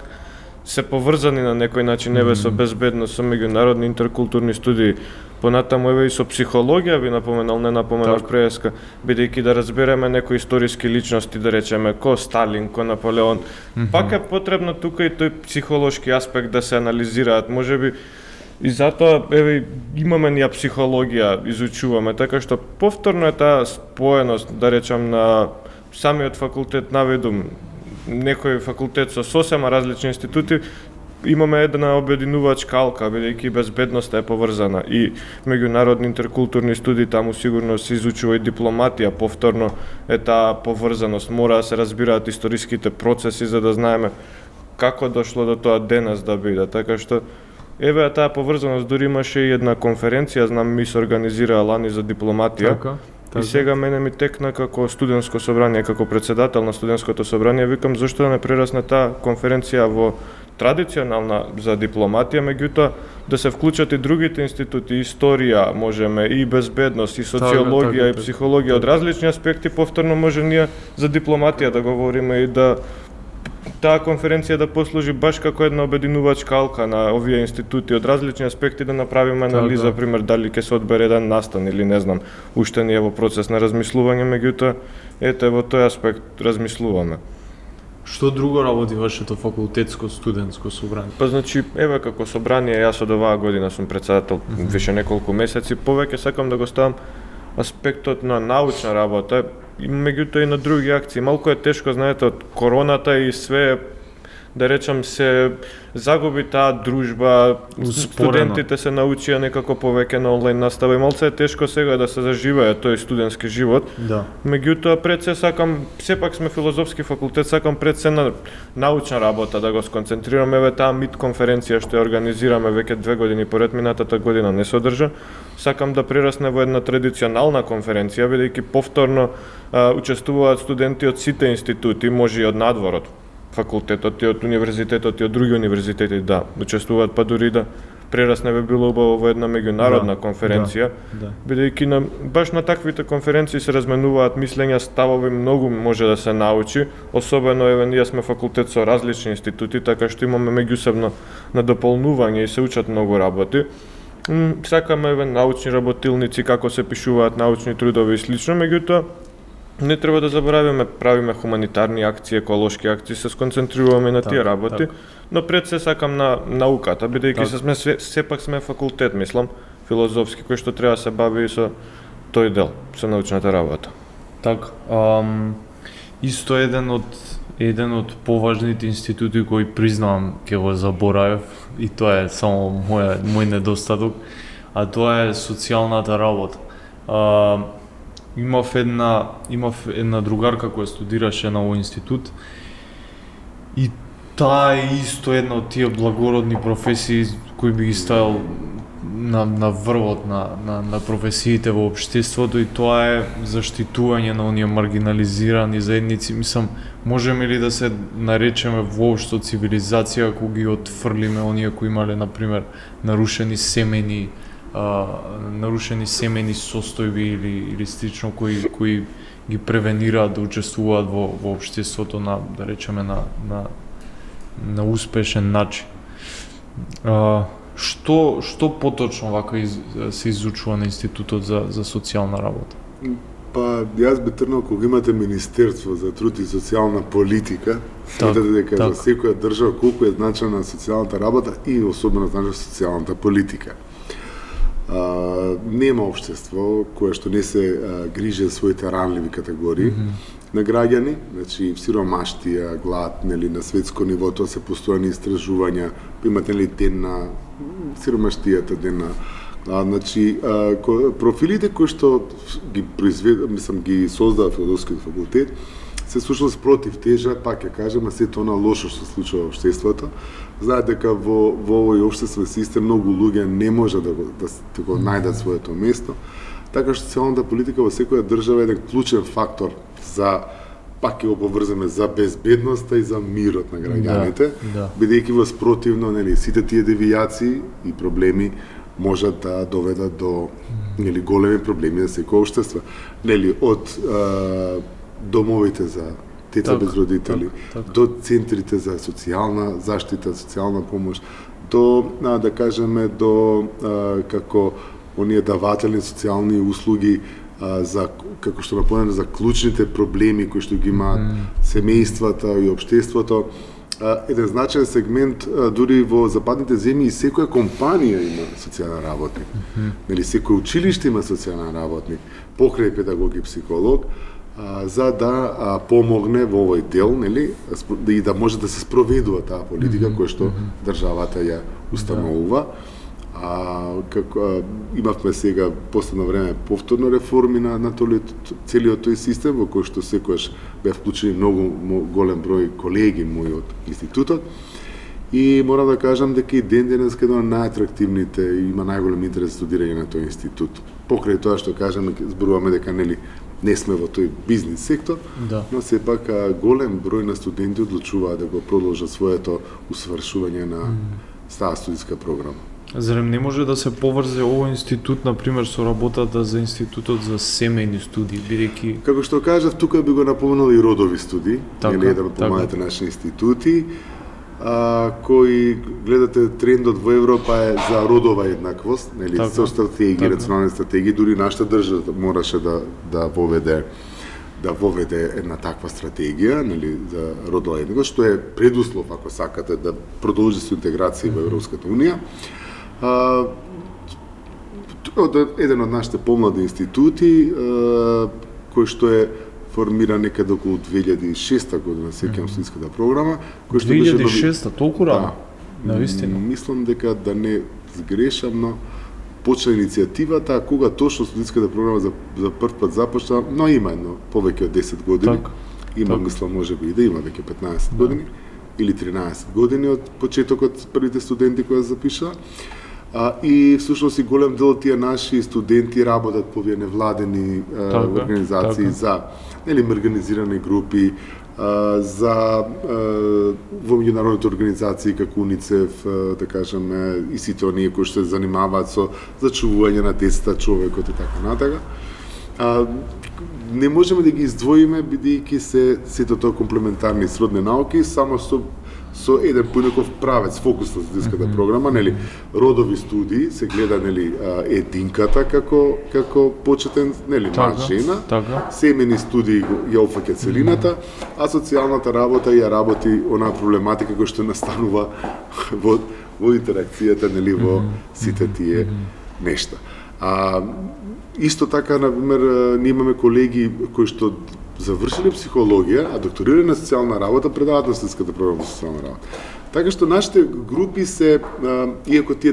се поврзани на некој начин, еве со безбедност, со меѓународни интеркултурни студии, понатаму еве и со психологија би напоменал, не напоменав преска, бидејќи да разбереме некои историски личности, да речеме, ко Сталин, ко Наполеон, пак е потребно тука и тој психолошки аспект да се анализираат, можеби и затоа еве имаме ние психологија, изучуваме, така што повторно е таа споеност, да речам, на самиот факултет наведум, некој факултет со сосема различни институти, имаме една обединувачка алка, бидејќи безбедноста е поврзана и меѓународни интеркултурни студии, таму сигурно се изучува и дипломатија, повторно е таа поврзаност, мора да се разбираат историските процеси за да знаеме како дошло до тоа денес да биде, така што еве таа поврзаност, дури имаше и една конференција, знам МИС организираа лани за дипломатија. И сега мене ми текна како студентско собрание, како председател на студентското собрание, викам зашто да не прерасне таа конференција во традиционална за дипломатија, меѓутоа да се вклучат и другите институти, историја, можеме и безбедност, и социологија, и психологија, од различни аспекти, повторно може ние за дипломатија да говориме и да таа конференција да послужи баш како една обединувачка алка на овие институти од различни аспекти, да направиме анализа, пример дали ќе се одбере еден настан или не знам, уште ние во процес на размислување, меѓутоа ете во тој аспект размислуваме. Што друго работи вашето факултетско студентско собрание? Па значи, еве како собрание, јас од оваа година сум председател више неколку месеци, повеќе сакам да го ставам аспектот на научна работа, и меѓутоа и на други акции. Малку е тешко, знаете, од короната и све, да речам, се загуби таа дружба, студентите се научија некако повеќе на онлайн настава и малце е тешко сега да се заживее тој студентски живот. Меѓутоа пред се сакам, сепак сме филозофски факултет, сакам пред се на научна работа да го сконцентрираме, еве таа МИТ конференција што ја организираме веќе 2 години поред, минатата година не се одржа. Сакам да прерасне во една традиционална конференција, бидејќи повторно учествуваат студенти од сите институти, може и од надворот, факултетот и од универзитетот и од други универзитети, да, учествуваат, па дури да прерасне би било убаво во една меѓународна конференција, бидејќи баш на таквите конференции се разменуваат мислења, ставови, многу може да се научи, особено еве ние сме факултет со различни институти, така што имаме меѓусебно надополнување и се учат многу работи. Сакаме еве научни работилници, како се пишуваат научни трудови и слично, меѓутоа Не треба да забораваме, правиме хуманитарни акции, еколошки акции, се сконцентрируваме на тие работи, но пред се сакам на науката, бидејќи сме сепак сме факултет, мислам, филозофски, кој што треба да се бави и со тој дел, со научната работа. Така, исто еден од поважните институти кои признавам ќе го заборавив, и тоа е само мој недостаток, а тоа е социјалната работа. Имав една другарка која студираше на овој институт и таа е исто една од тие благородни професии кои би ги ставил на врвот на професиите во општеството, и тоа е заштитување на оние маргинализирани заедници. Мислам, можеме ли да се наречеме воопшто цивилизација ако ги отфрлиме оние кои имале, например, нарушени семени состојби или слично кои ги превенираат да учествуваат во општеството на, да речеме, на успешен начин. Што поточно вака се изучува на Институтот за социјална работа? Па јас би тргнал кога имате Министерство за труд и социјална политика, видите дека за секоја држава колку е значена социјалната работа и особено значена социјалната политика. Нема општество кое што не се грижи за своите ранливи категории на граѓани, значи сиромаштија, глад, нели на светско ниво, тоа се постојани истражувања, имате нели ден на сиромаштијата, ден на значи профилите кои што ги ги создава Филозофскиот факултет се всушност против тежа, пак ќе кажам, сето она лошо што се случува во општеството. Знаете дека во овој општествен систем многу луѓе не може да го најдат своето место, така што социјалната политика во секоја држава е еден клучен фактор за, пак ќе го поврземе, за безбедноста и за мирот на граѓаните, бидејќи во спротивно, нели, сите тие девијации и проблеми можат да доведат до нели големи проблеми за секој општество, нели од домовите за деца без родители, до центрите за социјална заштита, социјална помош, до да кажеме до како оние давателни социјални услуги за како што напомнам за клучните проблеми кои што ги имаат семејствата и општеството. Еден значаен сегмент дури во западните земји и секоја компанија има социјален работник. Нели секој училиште има социјален работник, покрај педагог и психолог, за да помогне во овој дел, нели, и да може да се спроведува таа политика која што државата ја установува. Како имавме сега последно време повторно реформи на целиот тој систем во кој што секогаш беа вклучени многу голем број колеги мои од институтот. И морам да кажам дека и ден денес едно од најатрактивните и има најголем интерес за студирање на тој институт. Покрај тоа што кажаме, зборуваме дека нели не сме во тој бизнис сектор, но сепак голем број на студенти одлучуваат да го продолжат своето усвршување на таа студиска програма. Зарем не може да се поврзе овој институт, например, со работата за Институтот за семејни студии, бидејќи... Како што кажав, тука би го напоменал и родови студии, нели еден од помалите наши институти, кои гледате трендот во Европа е за родова еднаквост, нели со стратегии, национални стратегии, дури нашата држава мораше да воведе една таква стратегија, нели за родова еднаквост, што е предуслов ако сакате да продолжи со интеграција во Европската унија. Еден од нашите помлади институти кој што е формиран некаде околу 2006 година, сеќавам студиската програма, кој што беше 2006, толку рано. Навистина. Мислам дека да не сгрешам, но почна иницијативата, кога точно студиската програма за прв пат започна, но има едно повеќе од 10 години. Има, мислам, можеби и да има веќе 15 години или 13 години од почетокот првите студенти кои се запишаа. И всушност и голем дел од тие наши студенти работат по овие невладени организации за нели организирани групи, за во меѓународните организации како УНИЦЕФ, да кажеме, и сите оние кои што се занимаваат со зачувување на децата, човекот и така натака. Не можеме да ги издвоиме бидејќи сето тоа комплементарни сродни науки, само со еден поинаков правец, фокус на студентската програма, нели, родови студии, се гледа, нели, единката како почетен, нели, маж, жена, семени студии ја опфаќа целината, а социјалната работа ја работи онаа проблематика која што настанува во интеракцијата, нели, во сите тие нешта. Исто така, например, ние имаме колеги кои што завршиле психологија, а докторирале на социјална работа, предаваат на студентската програма за социјална работа. Така што нашите групи се, иако тие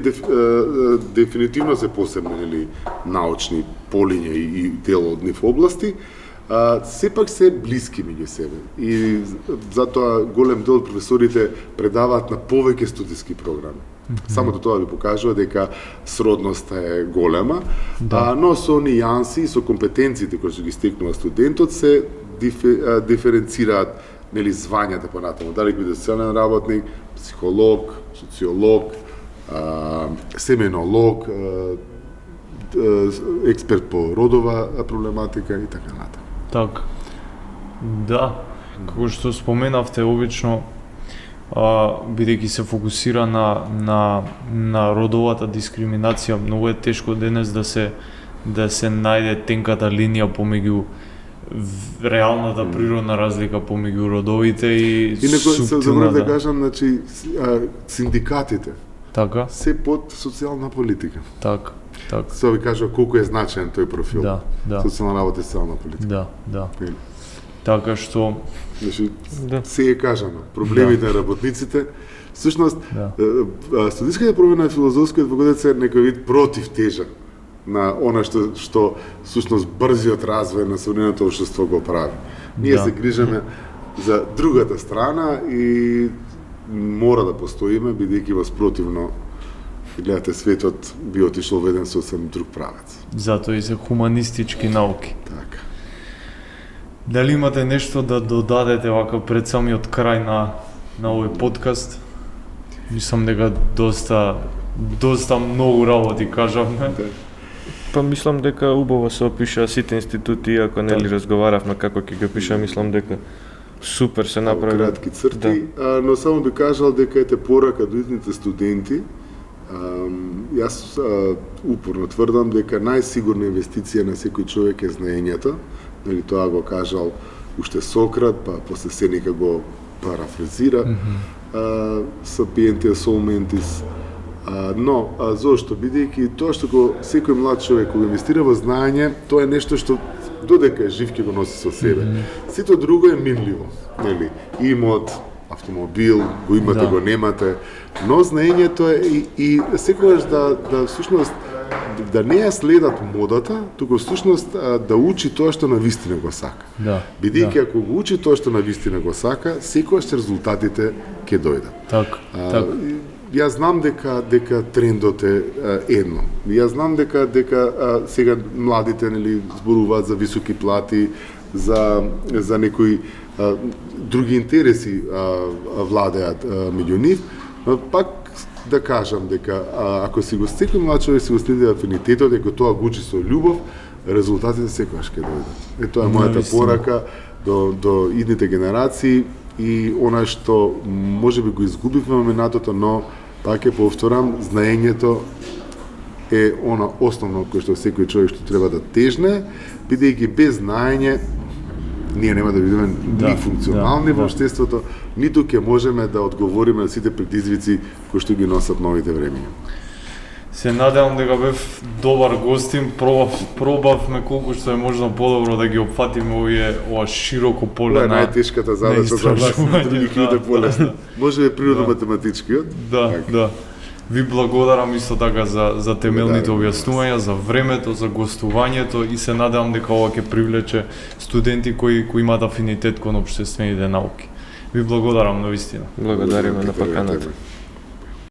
дефинитивно се посебни, нели, научни полиња и дел од нив области, сепак се блиски меѓу себе. И затоа голем дел од професорите предаваат на повеќе студиски програми. Самото тоа ви покажува дека сродноста е голема, но со нијанси и со компетенциите кои што ги стекнува студентот се диференцираат, нели, звањата понатаму. Дали биде социјален работник, психолог, социолог, семенолог, експерт по родова проблематика и така натаму. Така. Да, како што споменавте, обично бидејќи се фокусира на родовата дискриминација, многу е тешко денес да се најде тенката линија помеѓу реалната природна разлика помеѓу родовите и субтилната. Заборав да кажам, значи, синдикатите така се под социјална политика. Така. Се ви кажува колку е значаен тој профил. Да. Социјална работа и социјална политика. Да. Така што се е кажано, проблемите на работниците, всушност студентските програми на филозофскиот факултет се некој вид против тежа на она што всушност брзиот развој на современото општество го прави. Ние се грижиме за другата страна и мора да постоиме, бидејќи воспротивно, гледате, светот би отишол во еден сосем друг правец. Затоа и се хуманистички науки. Така. Дали имате нешто да додадете вака пред самиот крај на овој подкаст? Мислам дека доста многу работи кажавме. Па мислам дека убаво се опиша сите институти, ако нели разговаравме како ќе ги опиша, мислам дека супер се направи. Кратки црти, но само би кажал дека ете порака до идните студенти. Јас упорно тврдам дека најсигурна инвестиција на секој човек е знаењето. Нели, тоа го кажал уште Сократ, па после Сенека го парафразира, Sapientia Solmentis. Но, зошто? Бидејќи тоа што секој млад човек кога инвестира во знаење, тоа е нешто што додека е жив ќе го носи со себе. Сето друго е минливо, нели? Имот, автомобил, го имате, го немате, но знаењето е и секогаш да всушност да не ја следат модата, туку всушност да учи тоа што навистина го сака. Бидејќи ако го учи тоа што навистина го сака, секогаш резултатите ќе дојдат. Така. Јас знам дека трендот е едно. Јас знам дека сега младите, нели, зборуваат за високи плати, за некои други интереси владеат меѓу нив, но пак да кажам дека ако си го стекне млад човек, си го следи афинитетот, дека тоа го учи со љубов, резултатите секогаш ќе дојдат. Тоа е мојата порака до идните генерации и она што можеби го изгубивме во минатото, но пак ќе повторам, знаењето е она основно кој што секој човек што треба да тежне, бидејќи без знаење ние нема да бидеме ни функционални во општеството, ниту ќе можеме да одговориме на сите предизвици кои што ги носат новите времиња. Се надевам дека бев добар гостин, пробавме колку што е можно подобро да ги опфатиме ова широко поле на најтешката задача за вас, другите луѓе полесно. Може би природно-математичкиот. Да. Ви благодарам исто така за темелните објаснувања, за времето, за гостувањето и се надевам дека ова ќе привлече студенти кои имаат афинитет кон општествените науки. Ви благодарам навистина. Благодариме на поканата.